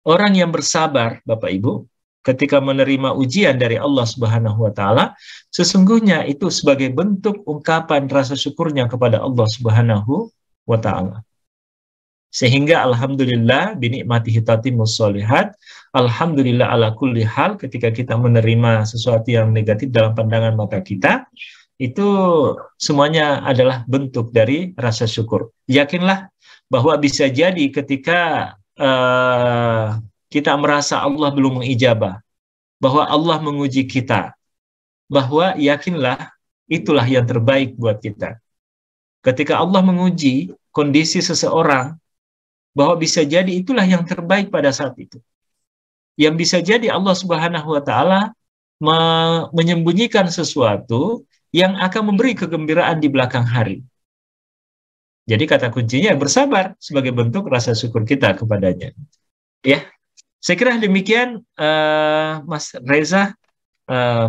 Orang yang bersabar, Bapak Ibu, ketika menerima ujian dari Allah Subhanahu wa Ta'ala, sesungguhnya itu sebagai bentuk ungkapan rasa syukurnya kepada Allah Subhanahu wa Ta'ala. Sehingga alhamdulillah binikmatihi tatimmus sholihat, alhamdulillah ala kulli hal, ketika kita menerima sesuatu yang negatif dalam pandangan mata kita, itu semuanya adalah bentuk dari rasa syukur. Yakinlah bahwa bisa jadi ketika kita merasa Allah belum mengijabah, bahwa Allah menguji kita, bahwa yakinlah itulah yang terbaik buat kita. Ketika Allah menguji kondisi seseorang, bahwa bisa jadi itulah yang terbaik pada saat itu. Yang bisa jadi Allah Subhanahu wa Ta'ala menyembunyikan sesuatu yang akan memberi kegembiraan di belakang hari. Jadi kata kuncinya bersabar sebagai bentuk rasa syukur kita kepadanya. Ya, saya kira demikian Mas Reza,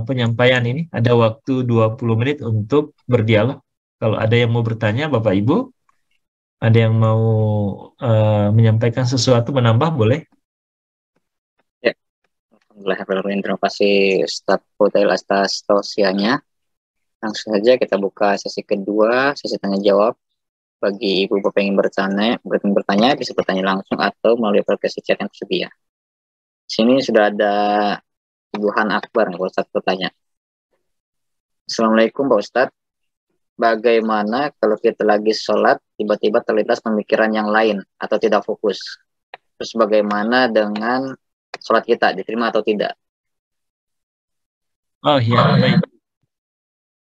penyampaian ini. Ada waktu 20 menit untuk berdialog. Kalau ada yang mau bertanya, Bapak Ibu, ada yang mau menyampaikan sesuatu, menambah, boleh? Ya, alhamdulillah, terima kasih Ustaz Fudail atas tausiahnya. Langsung saja kita buka sesi kedua, sesi tanya jawab. Bagi ibu bapak yang bertanya bisa bertanya langsung atau melalui aplikasi chat yang tersedia. Sini sudah ada Ibu Han Akbar, Pak Ustadz bertanya. Assalamualaikum Pak Ustadz. Bagaimana kalau kita lagi sholat tiba-tiba terlintas pemikiran yang lain atau tidak fokus? Terus bagaimana dengan sholat kita, diterima atau tidak? Oh ya, baik.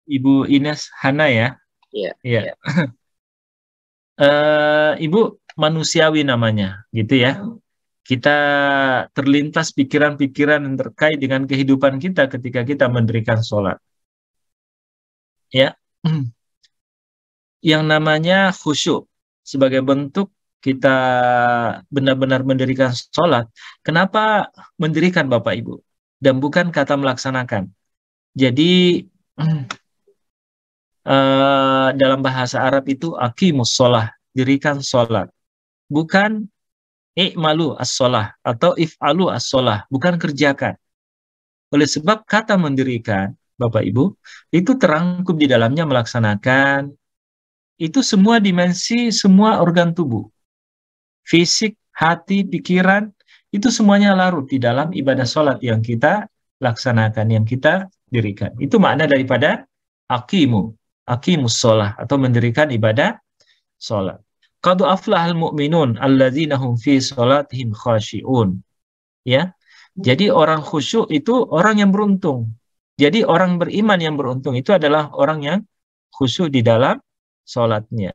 Ibu Ines Hana ya? Iya. Iya. Ibu manusiawi namanya, gitu ya. Kita terlintas pikiran-pikiran yang terkait dengan kehidupan kita ketika kita mendirikan sholat. Ya. Yang namanya khusyuk sebagai bentuk kita benar-benar mendirikan sholat. Kenapa mendirikan Bapak Ibu? Dan bukan kata melaksanakan. Jadi dalam bahasa Arab itu aqimus sholah, dirikan sholat. Bukan i'malu as-sholah atau if'alu as-sholah, bukan kerjakan. Oleh sebab kata mendirikan, Bapak Ibu, itu terangkum di dalamnya melaksanakan. Itu semua dimensi, semua organ tubuh. Fisik, hati, pikiran, itu semuanya larut di dalam ibadah sholat yang kita laksanakan, yang kita dirikan. Itu makna daripada aqimus sholah, atau mendirikan ibadah sholat. Qad aflahal mu'minun alladzina hum fi sholatihim khashi'un. Ya, Jadi orang khusyuk itu orang yang beruntung. Jadi orang beriman yang beruntung itu adalah orang yang khusyuk di dalam sholatnya.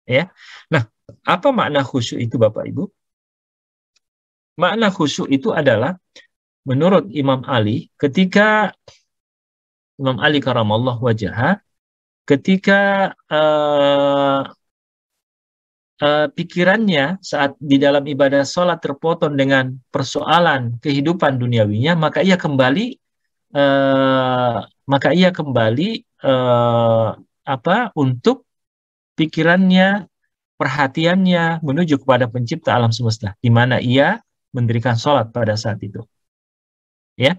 Ya. Nah, apa makna khusyuk itu Bapak Ibu? Makna khusyuk itu adalah menurut Imam Ali, ketika Imam Ali karamallahu wajhah, ketika pikirannya saat di dalam ibadah sholat terpotong dengan persoalan kehidupan duniawinya, maka ia kembali untuk pikirannya, perhatiannya menuju kepada pencipta alam semesta, di mana ia mendirikan sholat pada saat itu. Ya,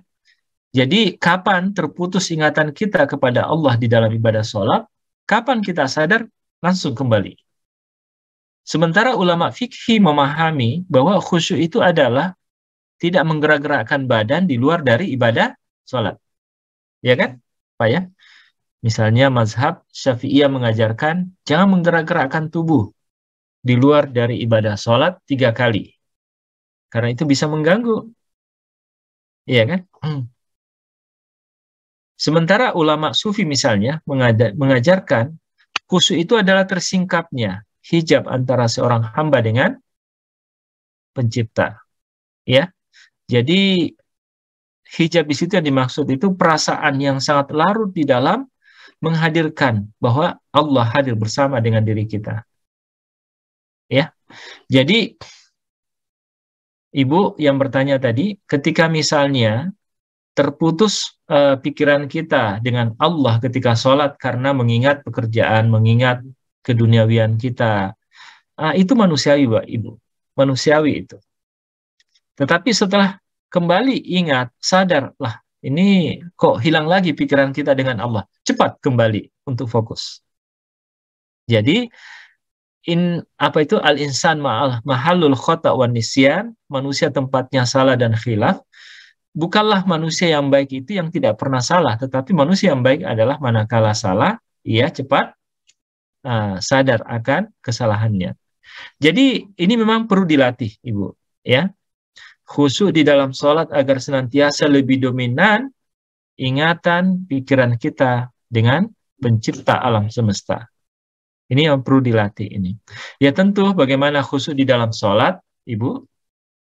jadi kapan terputus ingatan kita kepada Allah di dalam ibadah sholat? Kapan kita sadar? Langsung kembali. Sementara ulama fikih memahami bahwa khusyuk itu adalah tidak menggerak-gerakkan badan di luar dari ibadah sholat. Ya kan, Pak ya? Misalnya mazhab Syafi'iyah mengajarkan jangan menggerak-gerakkan tubuh di luar dari ibadah sholat 3 kali. Karena itu bisa mengganggu. Iya kan? Sementara ulama sufi misalnya mengajarkan khusyuk itu adalah tersingkapnya hijab antara seorang hamba dengan pencipta. Ya. Jadi hijab di situ yang dimaksud itu perasaan yang sangat larut di dalam menghadirkan bahwa Allah hadir bersama dengan diri kita. Ya. Jadi Ibu yang bertanya tadi, ketika misalnya terputus pikiran kita dengan Allah ketika sholat karena mengingat pekerjaan, mengingat keduniawian kita, itu manusiawi, Pak Ibu, manusiawi itu. Tetapi setelah kembali ingat, sadar, lah ini kok hilang lagi pikiran kita dengan Allah, cepat kembali untuk fokus. Jadi al-insan mahallul khata' wan nisyan, manusia tempatnya salah dan khilaf. Bukanlah manusia yang baik itu yang tidak pernah salah, tetapi manusia yang baik adalah manakala salah, ia cepat sadar akan kesalahannya. Jadi ini memang perlu dilatih, Ibu, ya. Khusyuk di dalam sholat agar senantiasa lebih dominan ingatan pikiran kita dengan pencipta alam semesta. Ini yang perlu dilatih ini. Ya tentu bagaimana khusyuk di dalam sholat, Ibu,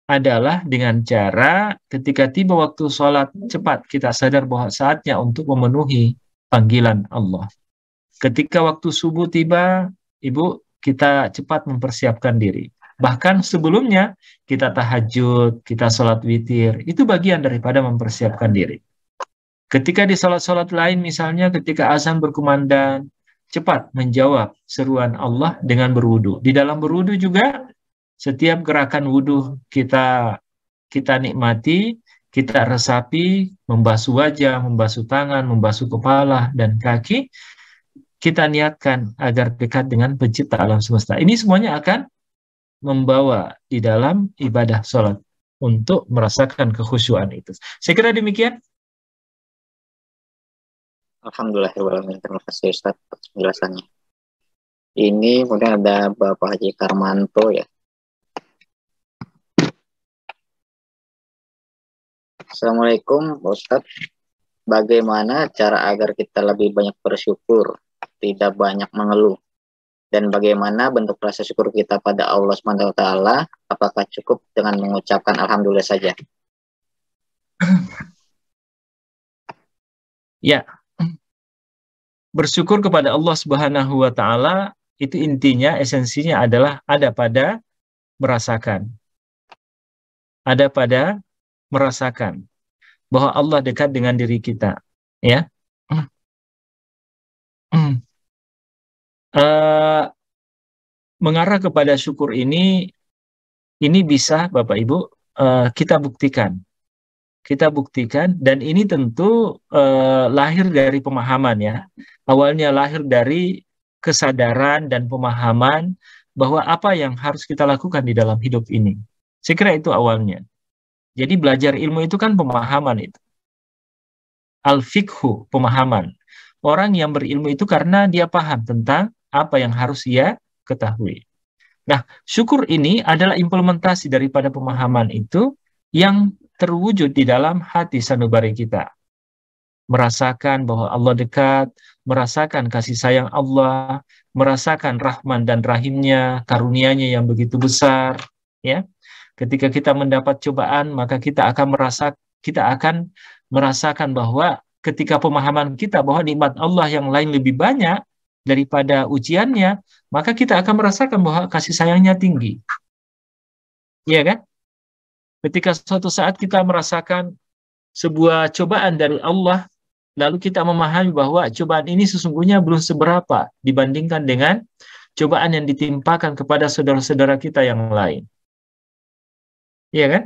adalah dengan cara ketika tiba waktu sholat cepat kita sadar bahwa saatnya untuk memenuhi panggilan Allah. Ketika waktu subuh tiba, Ibu, kita cepat mempersiapkan diri. Bahkan sebelumnya kita tahajud, kita sholat witir, itu bagian daripada mempersiapkan diri. Ketika di sholat-sholat lain misalnya ketika azan berkumandang, cepat menjawab seruan Allah dengan berwudu. Di dalam berwudu juga setiap gerakan wudu kita nikmati, kita resapi, membasuh wajah, membasuh tangan, membasuh kepala dan kaki, kita niatkan agar dekat dengan pencipta alam semesta. Ini semuanya akan membawa di dalam ibadah sholat untuk merasakan kekhusyuan itu. Saya kira demikian. Alhamdulillahirrahmanirrahim. Terima kasih Ustaz atas penjelasannya. Ini kemudian ada Bapak Haji Karmanto ya. Assalamualaikum Ustaz. Bagaimana cara agar kita lebih banyak bersyukur, tidak banyak mengeluh? Dan bagaimana bentuk rasa syukur kita pada Allah SWT? Apakah cukup dengan mengucapkan Alhamdulillah saja? Ya. Bersyukur kepada Allah Subhanahu wa Ta'ala itu intinya, esensinya adalah ada pada merasakan. Ada pada merasakan bahwa Allah dekat dengan diri kita, ya. Mengarah kepada syukur ini bisa Bapak Ibu kita buktikan. Kita buktikan, dan ini tentu lahir dari pemahaman ya. Awalnya lahir dari kesadaran dan pemahaman bahwa apa yang harus kita lakukan di dalam hidup ini. Saya kira itu awalnya. Jadi belajar ilmu itu kan pemahaman itu. Al-fiqhu, pemahaman. Orang yang berilmu itu karena dia paham tentang apa yang harus ia ketahui. Nah, syukur ini adalah implementasi daripada pemahaman itu yang terwujud di dalam hati sanubari kita. Merasakan bahwa Allah dekat, merasakan kasih sayang Allah, merasakan rahman dan rahimnya, karunia-Nya yang begitu besar, ya. Ketika kita mendapat cobaan, maka kita akan merasakan bahwa ketika pemahaman kita bahwa nikmat Allah yang lain lebih banyak daripada ujiannya, maka kita akan merasakan bahwa kasih sayangnya tinggi. Iya kan? Ketika suatu saat kita merasakan sebuah cobaan dari Allah, lalu kita memahami bahwa cobaan ini sesungguhnya belum seberapa dibandingkan dengan cobaan yang ditimpakan kepada saudara-saudara kita yang lain. Iya kan?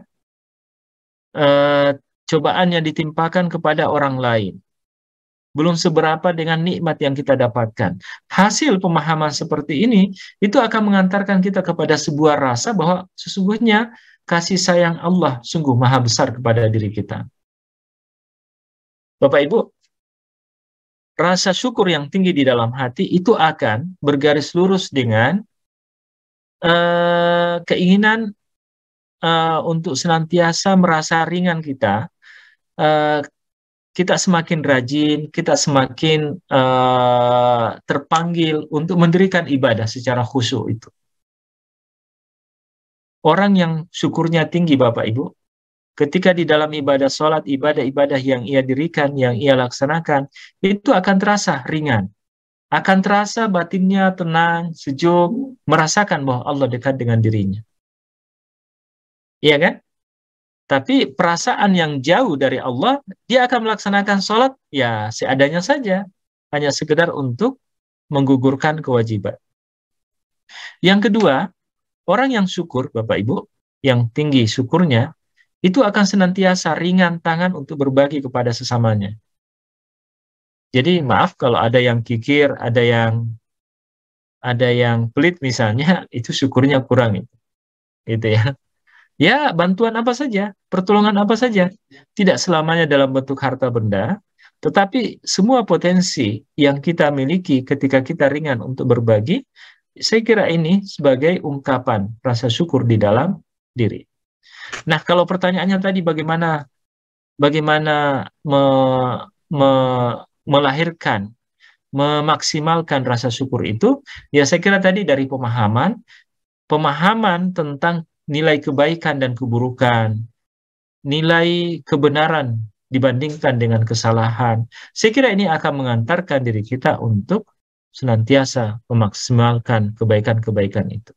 Cobaan yang ditimpakan kepada orang lain belum seberapa dengan nikmat yang kita dapatkan. Hasil pemahaman seperti ini itu akan mengantarkan kita kepada sebuah rasa bahwa sesungguhnya kasih sayang Allah sungguh maha besar kepada diri kita. Bapak Ibu, rasa syukur yang tinggi di dalam hati itu akan bergaris lurus dengan keinginan untuk senantiasa merasa ringan kita. Kita semakin rajin, kita semakin terpanggil untuk mendirikan ibadah secara khusyuk itu. Orang yang syukurnya tinggi, Bapak Ibu, ketika di dalam ibadah sholat, ibadah-ibadah yang ia dirikan, yang ia laksanakan, itu akan terasa ringan. Akan terasa batinnya tenang, sejuk, merasakan bahwa Allah dekat dengan dirinya. Iya kan? Tapi perasaan yang jauh dari Allah, dia akan melaksanakan sholat, ya seadanya saja. Hanya sekedar untuk menggugurkan kewajiban. Yang kedua, orang yang syukur, Bapak Ibu, yang tinggi syukurnya, itu akan senantiasa ringan tangan untuk berbagi kepada sesamanya. Jadi maaf kalau ada yang kikir, ada yang pelit misalnya, itu syukurnya kurang gitu ya. Ya, bantuan apa saja, pertolongan apa saja, tidak selamanya dalam bentuk harta benda, tetapi semua potensi yang kita miliki ketika kita ringan untuk berbagi, saya kira ini sebagai ungkapan rasa syukur di dalam diri. Nah, kalau pertanyaannya tadi bagaimana melahirkan, memaksimalkan rasa syukur itu, ya saya kira tadi dari pemahaman tentang nilai kebaikan dan keburukan, nilai kebenaran dibandingkan dengan kesalahan. Saya kira ini akan mengantarkan diri kita untuk senantiasa memaksimalkan kebaikan-kebaikan itu.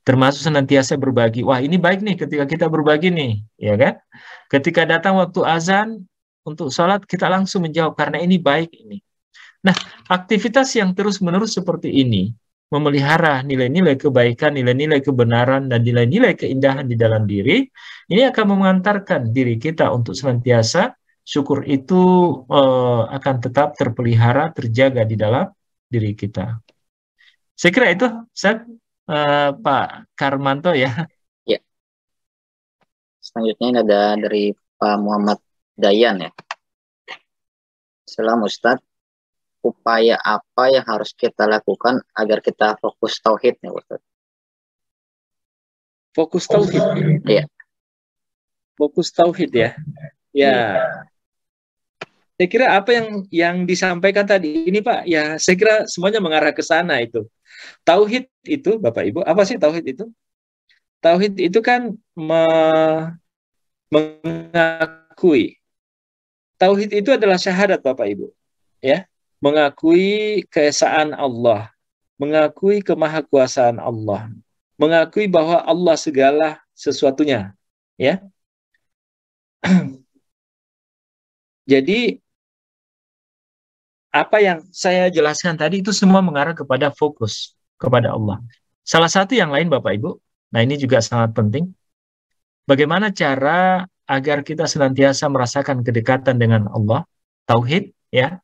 Termasuk senantiasa berbagi. Wah, ini baik nih ketika kita berbagi nih, ya kan? Ketika datang waktu azan untuk sholat, kita langsung menjawab karena ini baik ini. Nah, aktivitas yang terus-menerus seperti ini memelihara nilai-nilai kebaikan, nilai-nilai kebenaran, dan nilai-nilai keindahan di dalam diri, ini akan mengantarkan diri kita untuk senantiasa syukur itu akan tetap terpelihara, terjaga di dalam diri kita. Saya kira itu, Pak Karmanto ya. Ya. Selanjutnya ini ada dari Pak Muhammad Dayan ya. Salam Ustadz. Upaya apa yang harus kita lakukan agar kita fokus tauhid ya Ustaz? Fokus tauhid. Iya. Fokus tauhid ya. Ya. Saya kira apa yang disampaikan tadi ini Pak, ya saya kira semuanya mengarah ke sana itu. Tauhid itu Bapak Ibu, apa sih tauhid itu? Tauhid itu kan mengakui. Tauhid itu adalah syahadat Bapak Ibu. Ya. Mengakui keesaan Allah, mengakui kemahakuasaan Allah, mengakui bahwa Allah segala sesuatunya, ya. Jadi apa yang saya jelaskan tadi itu semua mengarah kepada fokus kepada Allah. Salah satu yang lain Bapak Ibu, nah ini juga sangat penting. Bagaimana cara agar kita senantiasa merasakan kedekatan dengan Allah, tauhid, ya.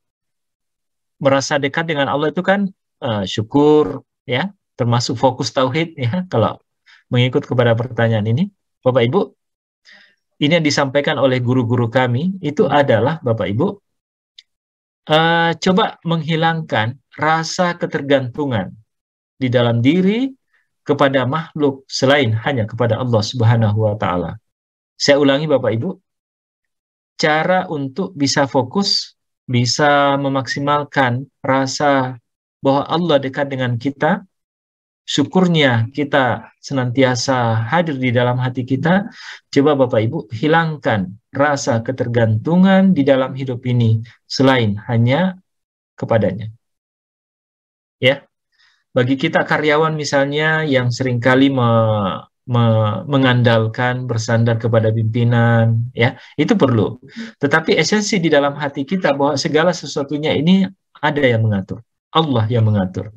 Merasa dekat dengan Allah itu kan syukur, ya, termasuk fokus tauhid, ya. Kalau mengikut kepada pertanyaan ini, Bapak Ibu, ini yang disampaikan oleh guru-guru kami itu adalah Bapak Ibu, coba menghilangkan rasa ketergantungan di dalam diri kepada makhluk selain hanya kepada Allah Subhanahu wa Ta'ala. Saya ulangi Bapak Ibu, cara untuk bisa fokus, bisa memaksimalkan rasa bahwa Allah dekat dengan kita, syukurnya kita senantiasa hadir di dalam hati kita. Coba Bapak Ibu hilangkan rasa ketergantungan di dalam hidup ini selain hanya kepadanya. Ya, bagi kita karyawan misalnya yang seringkali mengandalkan bersandar kepada pimpinan, ya itu perlu. Tetapi esensi di dalam hati kita bahwa segala sesuatunya ini ada yang mengatur, Allah yang mengatur.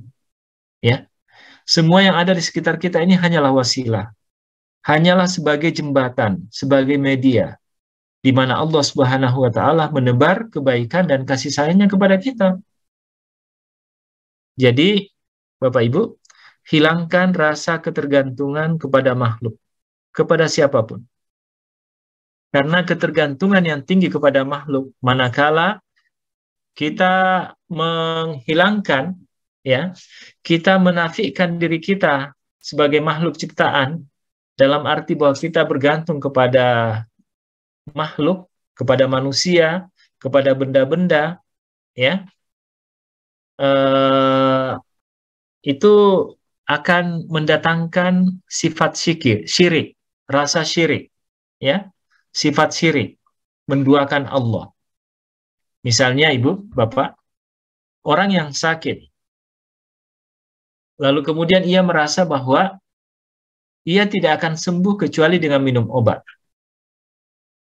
Ya, semua yang ada di sekitar kita ini hanyalah wasilah, hanyalah sebagai jembatan, sebagai media, di mana Allah Subhanahu wa Ta'ala menebar kebaikan dan kasih sayangnya kepada kita. Jadi, Bapak Ibu, hilangkan rasa ketergantungan kepada makhluk, kepada siapapun. Karena ketergantungan yang tinggi kepada makhluk, manakala kita menghilangkan, ya, kita menafikan diri kita sebagai makhluk ciptaan, dalam arti bahwa kita bergantung kepada makhluk, kepada manusia, kepada benda-benda, ya, itu akan mendatangkan sifat syirik, rasa syirik, ya, sifat syirik, menduakan Allah. Misalnya Ibu, Bapak, orang yang sakit, lalu kemudian ia merasa bahwa ia tidak akan sembuh kecuali dengan minum obat.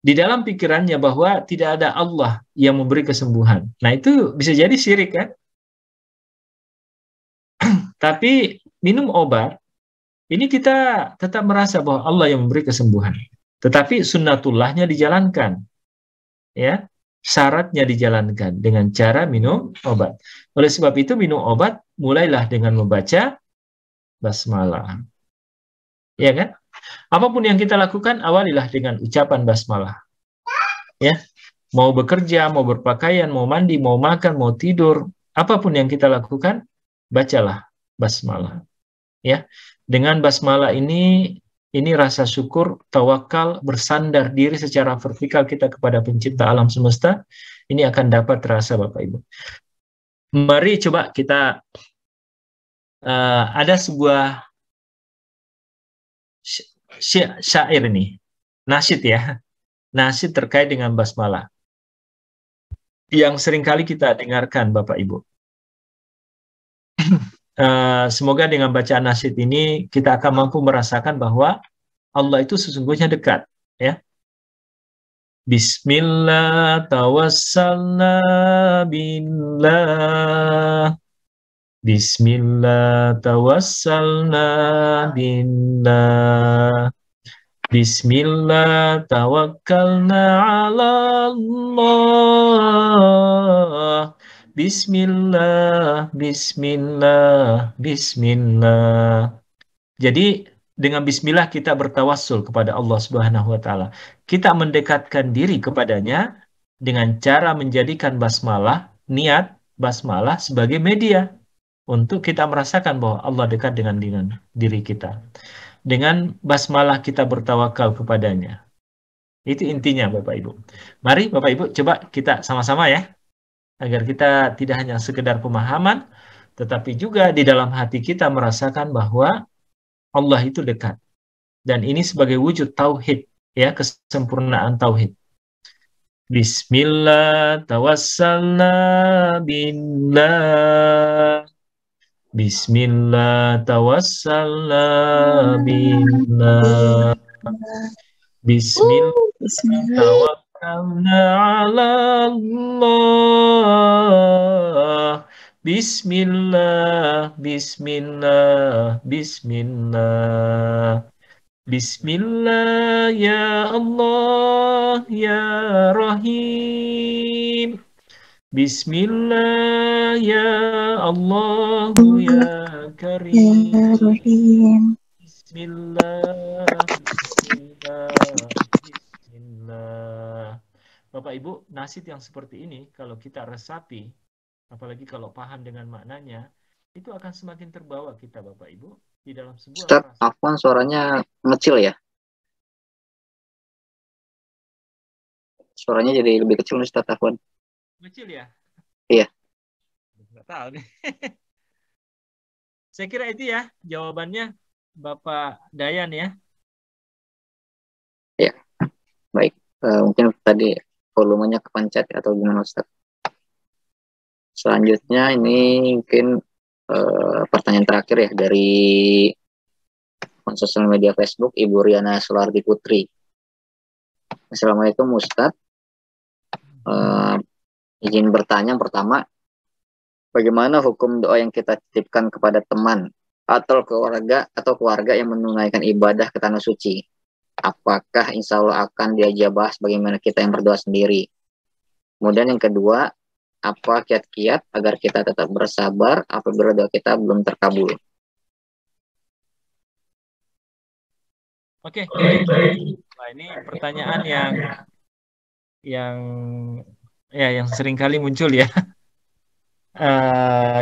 Di dalam pikirannya bahwa tidak ada Allah yang memberi kesembuhan. Nah, itu bisa jadi syirik, kan? Tapi minum obat, ini kita tetap merasa bahwa Allah yang memberi kesembuhan. Tetapi sunnatullahnya dijalankan. Ya, syaratnya dijalankan dengan cara minum obat. Oleh sebab itu minum obat mulailah dengan membaca basmalah. Ya kan? Apapun yang kita lakukan awalilah dengan ucapan basmalah. Ya. Mau bekerja, mau berpakaian, mau mandi, mau makan, mau tidur, apapun yang kita lakukan, bacalah basmalah. Ya. Dengan basmalah ini rasa syukur, tawakal, bersandar diri secara vertikal kita kepada pencipta alam semesta, ini akan dapat terasa Bapak Ibu. Mari coba kita ada sebuah syair ini, nasyid ya, nasyid terkait dengan basmalah yang seringkali kita dengarkan Bapak Ibu. Semoga dengan bacaan nasyid ini kita akan mampu merasakan bahwa Allah itu sesungguhnya dekat, ya. Bismillah tawassalna billah. Bismillah tawassalna billah. Bismillah tawakkalna ala Allah. Bismillah, bismillah, bismillah. Jadi dengan bismillah kita bertawassul kepada Allah Subhanahu wa Ta'ala. Kita mendekatkan diri kepadanya dengan cara menjadikan basmalah, niat basmalah sebagai media untuk kita merasakan bahwa Allah dekat dengan diri kita. Dengan basmalah kita bertawakal kepadanya. Itu intinya Bapak Ibu. Mari Bapak Ibu coba kita sama-sama ya, agar kita tidak hanya sekedar pemahaman, tetapi juga di dalam hati kita merasakan bahwa Allah itu dekat. Dan ini sebagai wujud tauhid, ya, kesempurnaan tauhid. Bismillah tawassalna billah. Bismillah tawassalna billah. Bismillah tawakkalna ala Allah. Bismillah, bismillah, bismillah. Bismillah ya Allah ya Rahim. Bismillah ya Allah ya Karim. Bismillah, bismillah, bismillah. Bapak Ibu, nasyid yang seperti ini kalau kita resapi, apalagi kalau paham dengan maknanya, itu akan semakin terbawa kita Bapak Ibu di dalam sebuah Ustaz, Afwan suaranya ngecil ya. Suaranya jadi lebih kecil Ustaz Afwan. Kecil ya? Iya. Nggak tahu nih. Saya kira itu ya jawabannya Bapak Dayan ya. Ya, baik. Mungkin tadi volumenya kepencet atau gimana Ustaz? Selanjutnya ini mungkin pertanyaan terakhir ya dari sosial media Facebook Ibu Riana Sulardi Putri. Assalamualaikum Ustaz. Izin bertanya pertama, bagaimana hukum doa yang kita titipkan kepada teman atau keluarga yang menunaikan ibadah ke tanah suci? Apakah insya Allah akan diajabah sebagaimana kita yang berdoa sendiri? Kemudian yang kedua, apa kiat-kiat agar kita tetap bersabar apabila doa kita belum terkabul? Oke. Nah, ini pertanyaan yang sering kali muncul ya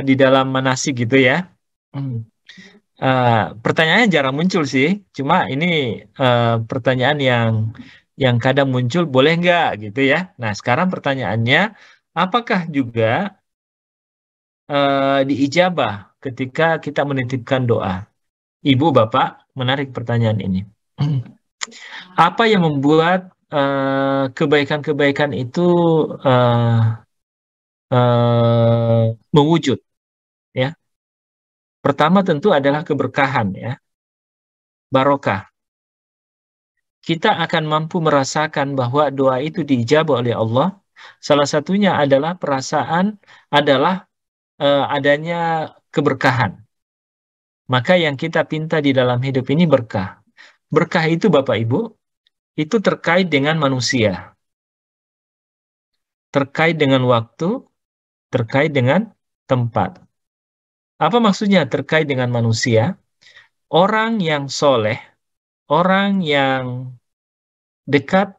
di dalam manasik gitu ya. Pertanyaannya jarang muncul sih, cuma ini pertanyaan yang kadang muncul, boleh nggak gitu ya. Nah sekarang pertanyaannya, apakah juga diijabah ketika kita menitipkan doa? Ibu, Bapak, menarik pertanyaan ini. Apa yang membuat kebaikan-kebaikan itu mewujud? Ya, pertama tentu adalah keberkahan ya, barokah. Kita akan mampu merasakan bahwa doa itu diijabah oleh Allah. Salah satunya adalah adanya keberkahan. Maka yang kita pinta di dalam hidup ini berkah. Berkah itu Bapak Ibu, itu terkait dengan manusia. Terkait dengan waktu, terkait dengan tempat. Apa maksudnya terkait dengan manusia? Orang yang soleh, orang yang dekat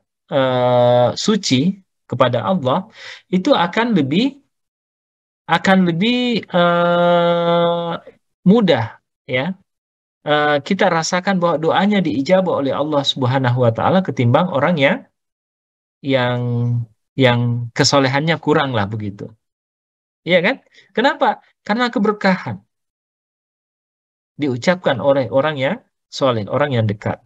suci kepada Allah, itu akan lebih mudah ya. Kita rasakan bahwa doanya diijabah oleh Allah Subhanahu wa taala ketimbang orang yang kesolehannya kurang lah begitu. Iya kan? Kenapa? Karena keberkahan diucapkan oleh orang yang soleh, orang yang dekat.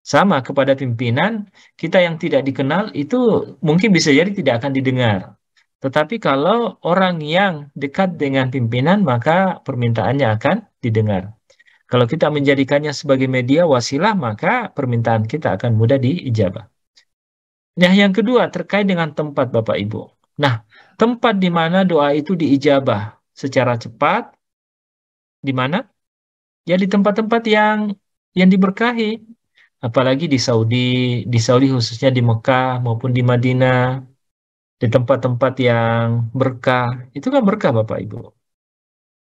Sama kepada pimpinan, kita yang tidak dikenal itu mungkin bisa jadi tidak akan didengar. Tetapi kalau orang yang dekat dengan pimpinan, maka permintaannya akan didengar. Kalau kita menjadikannya sebagai media wasilah, maka permintaan kita akan mudah diijabah. Nah, yang kedua terkait dengan tempat Bapak Ibu. Nah, tempat di mana doa itu diijabah secara cepat, di mana? Ya di tempat-tempat yang diberkahi. Apalagi di Saudi khususnya di Mekah maupun di Madinah, di tempat-tempat yang berkah, itu kan berkah Bapak Ibu.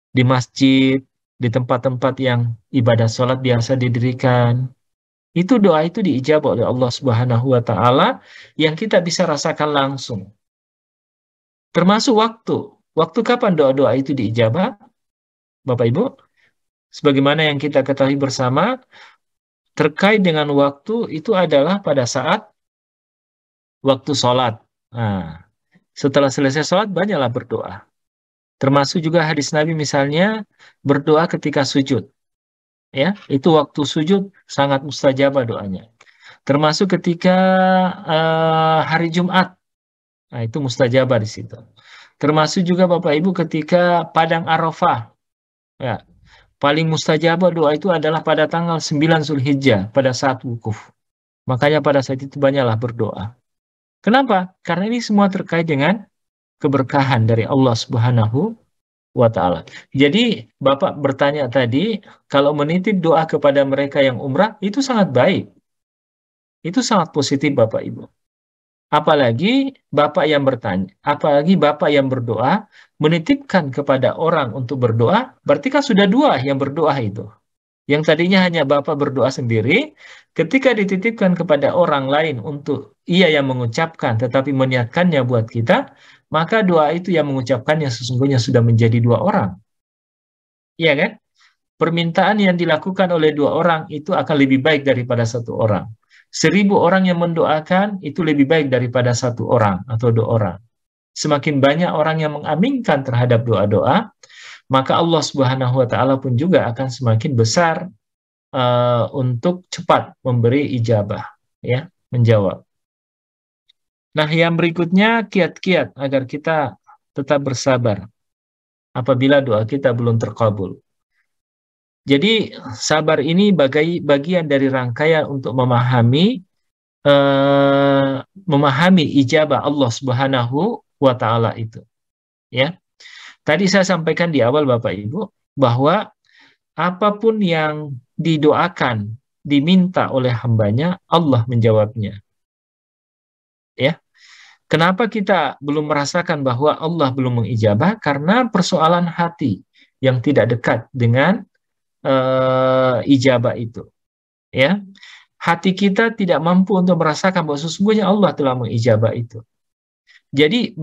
Di masjid, di tempat-tempat yang ibadah sholat biasa didirikan, itu doa itu diijabah oleh Allah Subhanahu wa taala yang kita bisa rasakan langsung. Termasuk waktu kapan doa-doa itu diijabah? Bapak Ibu, sebagaimana yang kita ketahui bersama, terkait dengan waktu itu adalah pada saat waktu sholat. Nah, setelah selesai sholat banyaklah berdoa. Termasuk juga hadis Nabi misalnya berdoa ketika sujud. Ya, itu waktu sujud sangat mustajabah doanya. Termasuk ketika hari Jumat. Nah, itu mustajabah di situ. Termasuk juga Bapak Ibu ketika Padang Arafah. Ya, paling mustajabah doa itu adalah pada tanggal 9 Zulhijjah pada saat wukuf. Makanya pada saat itu banyaklah berdoa. Kenapa? Karena ini semua terkait dengan keberkahan dari Allah Subhanahu wa taala. Jadi Bapak bertanya tadi, kalau menitip doa kepada mereka yang umrah itu sangat baik. Itu sangat positif Bapak Ibu. Apalagi Bapak yang berdoa menitipkan kepada orang untuk berdoa, berarti kan sudah dua yang berdoa itu. Yang tadinya hanya Bapak berdoa sendiri, ketika dititipkan kepada orang lain untuk ia yang mengucapkan tetapi meniatkannya buat kita, maka doa itu yang mengucapkannya sesungguhnya sudah menjadi dua orang. Iya kan? Permintaan yang dilakukan oleh dua orang itu akan lebih baik daripada satu orang. 1000 orang yang mendoakan itu lebih baik daripada 1 orang atau 2 orang. Semakin banyak orang yang mengaminkan terhadap doa-doa, maka Allah Subhanahu wa taala pun juga akan semakin besar untuk cepat memberi ijabah, ya, menjawab. Nah, yang berikutnya kiat-kiat agar kita tetap bersabar apabila doa kita belum terkabul. Jadi sabar ini bagian dari rangkaian untuk memahami ijabah Allah Subhanahu wa taala itu. Ya. Tadi saya sampaikan di awal Bapak Ibu bahwa apapun yang didoakan, diminta oleh hambanya, Allah menjawabnya. Ya. Kenapa kita belum merasakan bahwa Allah belum mengijabah? Karena persoalan hati yang tidak dekat dengan ijabah itu. Ya. Hati kita tidak mampu untuk merasakan bahwa sesungguhnya Allah telah mengijabah itu. Jadi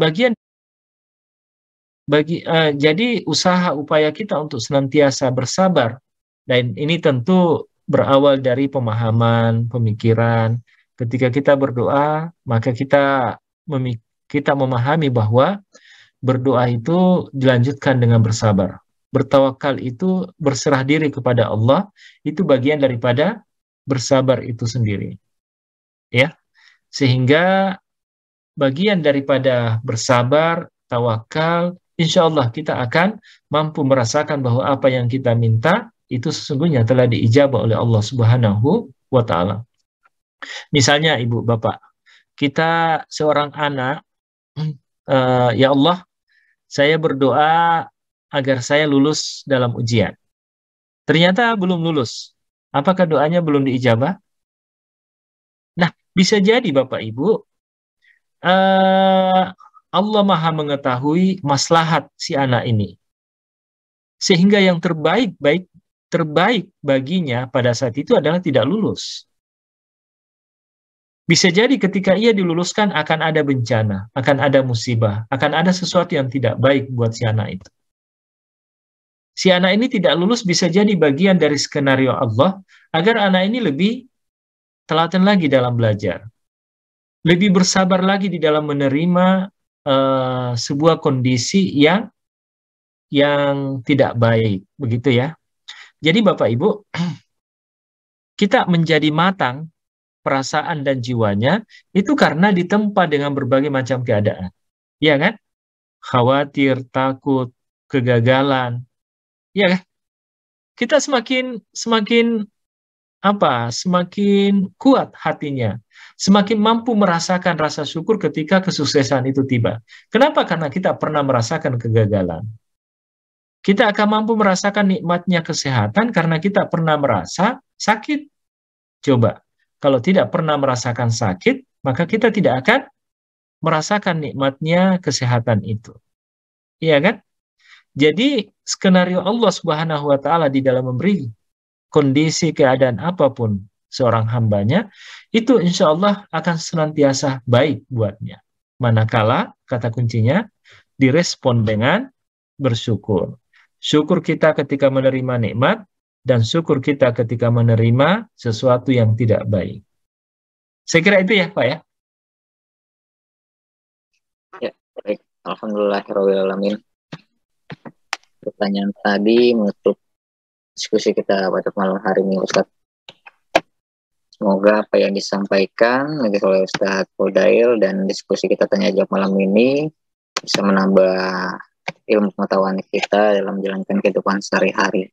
jadi usaha upaya kita untuk senantiasa bersabar, dan ini tentu berawal dari pemahaman, pemikiran. Ketika kita berdoa, maka kita memahami bahwa berdoa itu dilanjutkan dengan bersabar. Bertawakal itu berserah diri kepada Allah, itu bagian daripada bersabar itu sendiri. Ya. Sehingga bagian daripada bersabar, tawakal, insya Allah kita akan mampu merasakan bahwa apa yang kita minta itu sesungguhnya telah diijabah oleh Allah Subhanahu wa taala. Misalnya Ibu Bapak, kita seorang anak, ya Allah, saya berdoa agar saya lulus dalam ujian. Ternyata belum lulus. Apakah doanya belum diijabah? Nah, bisa jadi Bapak Ibu, Allah Maha mengetahui maslahat si anak ini. Sehingga yang terbaik baginya pada saat itu adalah tidak lulus. Bisa jadi ketika ia diluluskan akan ada bencana, akan ada musibah, akan ada sesuatu yang tidak baik buat si anak itu. Si anak ini tidak lulus bisa jadi bagian dari skenario Allah agar anak ini lebih telaten lagi dalam belajar. Lebih bersabar lagi di dalam menerima sebuah kondisi yang tidak baik, begitu ya. Jadi Bapak Ibu, kita menjadi matang perasaan dan jiwanya itu karena ditempa dengan berbagai macam keadaan. Iya kan? Khawatir, takut, kegagalan. Iya kan? Kita semakin kuat hatinya, semakin mampu merasakan rasa syukur ketika kesuksesan itu tiba. Kenapa? Karena kita pernah merasakan kegagalan. Kita akan mampu merasakan nikmatnya kesehatan karena kita pernah merasa sakit. Coba, kalau tidak pernah merasakan sakit, maka kita tidak akan merasakan nikmatnya kesehatan itu. Iya kan? Jadi, skenario Allah Subhanahu wa taala di dalam memberi kondisi keadaan apapun seorang hambanya, itu insya Allah akan senantiasa baik buatnya. Manakala, kata kuncinya, direspon dengan bersyukur. Syukur kita ketika menerima nikmat, dan syukur kita ketika menerima sesuatu yang tidak baik. Saya kira itu ya, Pak ya? Ya, baik. Alhamdulillahirrahmanirrahim. Pertanyaan tadi menutup diskusi kita pada malam hari ini, Ustadz. Semoga apa yang disampaikan oleh Ustadz Fudail dan diskusi kita tanya jawab malam ini bisa menambah ilmu pengetahuan kita dalam menjalankan kehidupan sehari-hari.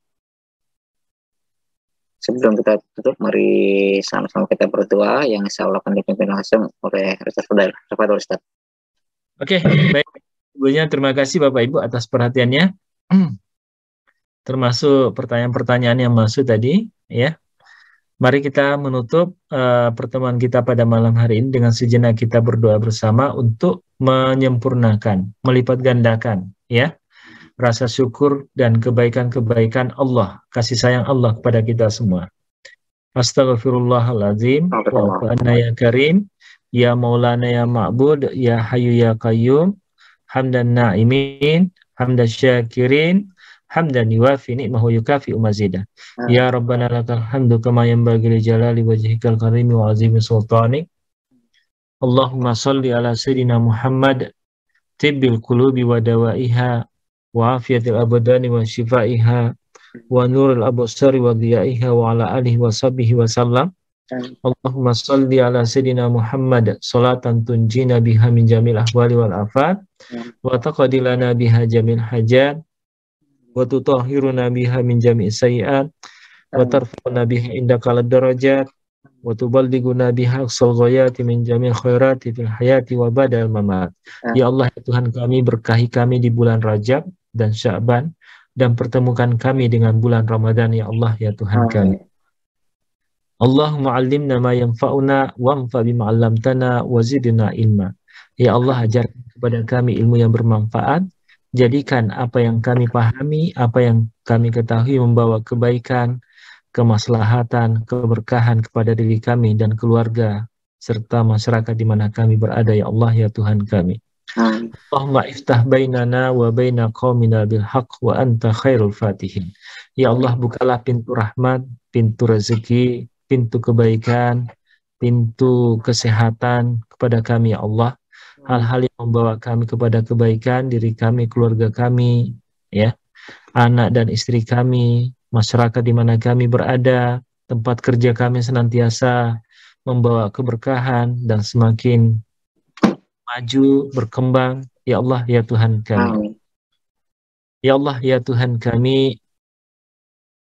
Sebelum kita tutup, mari sama-sama kita berdoa yang insya Allah akan dipimpin langsung oleh Ustadz Fudail. Ustadz. Oke, baik. Ibunya, terima kasih Bapak Ibu atas perhatiannya. Termasuk pertanyaan-pertanyaan yang masuk tadi, ya. Mari kita menutup pertemuan kita pada malam hari ini dengan sejenak kita berdoa bersama untuk menyempurnakan, melipat gandakan, ya, rasa syukur dan kebaikan-kebaikan Allah, kasih sayang Allah kepada kita semua. Astaghfirullahaladzim, wa ya karim, ya maulana ya ma'bud, ya hayyu ya qayyum, hamdan na'imin, hamdan syakirin, hamdan yuwafi ni'mahu yukafi'u mazidah. Ya Rabbana lakal hamdu kama yanbaghi li jalali wajhikal karimi wa azimi sultanik. Allahumma salli ala sayyidina Muhammad tibbil qulubi wa dawaiha wa afiyatil abdani wa shifaiha wa nuril absari wa dhiyaiha wa ala alihi wa sahbihi wa sallam. Allahumma salli ala sayyidina Muhammad salatan tunjina biha min jamil ahwali wal afat wa taqdi lana biha jamil hajat wa tutahhiruna biha min jami'is sayyi'at wa tarfa'una biha indaka darajat wa tuballighuna biha aqsal ghayati min jamil khairati fil hayati wa ba'dal mamat. Ya Allah, ya Tuhan kami, berkahi kami di bulan Rajab dan Sya'ban dan pertemukan kami dengan bulan Ramadan ya Allah, ya Tuhan kami. Allahumma 'allimna ma yanfa'una wanfa' bima 'allamtana wa zidna ilma. Ya Allah, ajarkan kepada kami ilmu yang bermanfaat. Jadikan apa yang kami pahami, apa yang kami ketahui membawa kebaikan, kemaslahatan, keberkahan kepada diri kami dan keluarga serta masyarakat di mana kami berada ya Allah, ya Tuhan kami. Allahumma iftah bainana wa baina qaumina bil haqq wa anta khairul fatihin. Ya Allah, bukalah pintu rahmat, pintu rezeki, pintu kebaikan, pintu kesehatan kepada kami ya Allah. Hal-hal yang membawa kami kepada kebaikan, diri kami, keluarga kami, ya, anak dan istri kami, masyarakat di mana kami berada, tempat kerja kami senantiasa membawa keberkahan dan semakin maju, berkembang ya Allah, ya Tuhan kami. Ya Allah, ya Tuhan kami,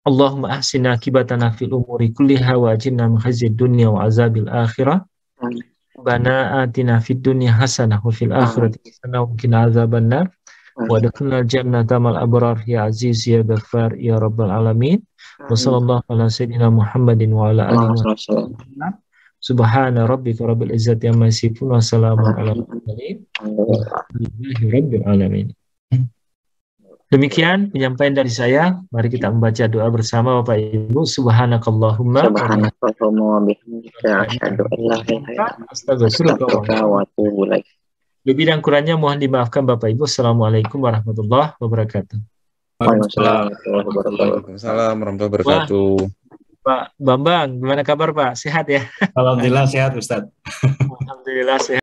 Allahumma ahsina akibatana fil umuri kulliha wa ajirna min khazyid dunya wa azabil akhirah. Rabbana atina fid dunya hasanah wa fil akhirati hasanah wa qina azabannar. Wa adkhilnal jannata mal abrar ya aziz ya ghaffar ya rabbal alamin. Wa sallallahu ala sayyidina Muhammadin wa ala alihi wa sallam. Subhana rabbika rabbil izzati amma yasifun wa salamun ala mursalin. Alhamdulillahi rabbil alamin. Demikian penyampaian dari saya. Mari kita membaca doa bersama Bapak Ibu. Subhanakallahumma Subhanakallahumma wa bihamdika asyhadu an la ilaha illa anta wa atubu ilaik. Lebih dan kurangnya mohon dimaafkan Bapak Ibu. Assalamualaikum warahmatullahi wabarakatuh. Waalaikumsalam warahmatullahi wabarakatuh. Pak Bambang, gimana kabar Pak? Sehat ya? Alhamdulillah sehat Ustadz. Alhamdulillah sehat.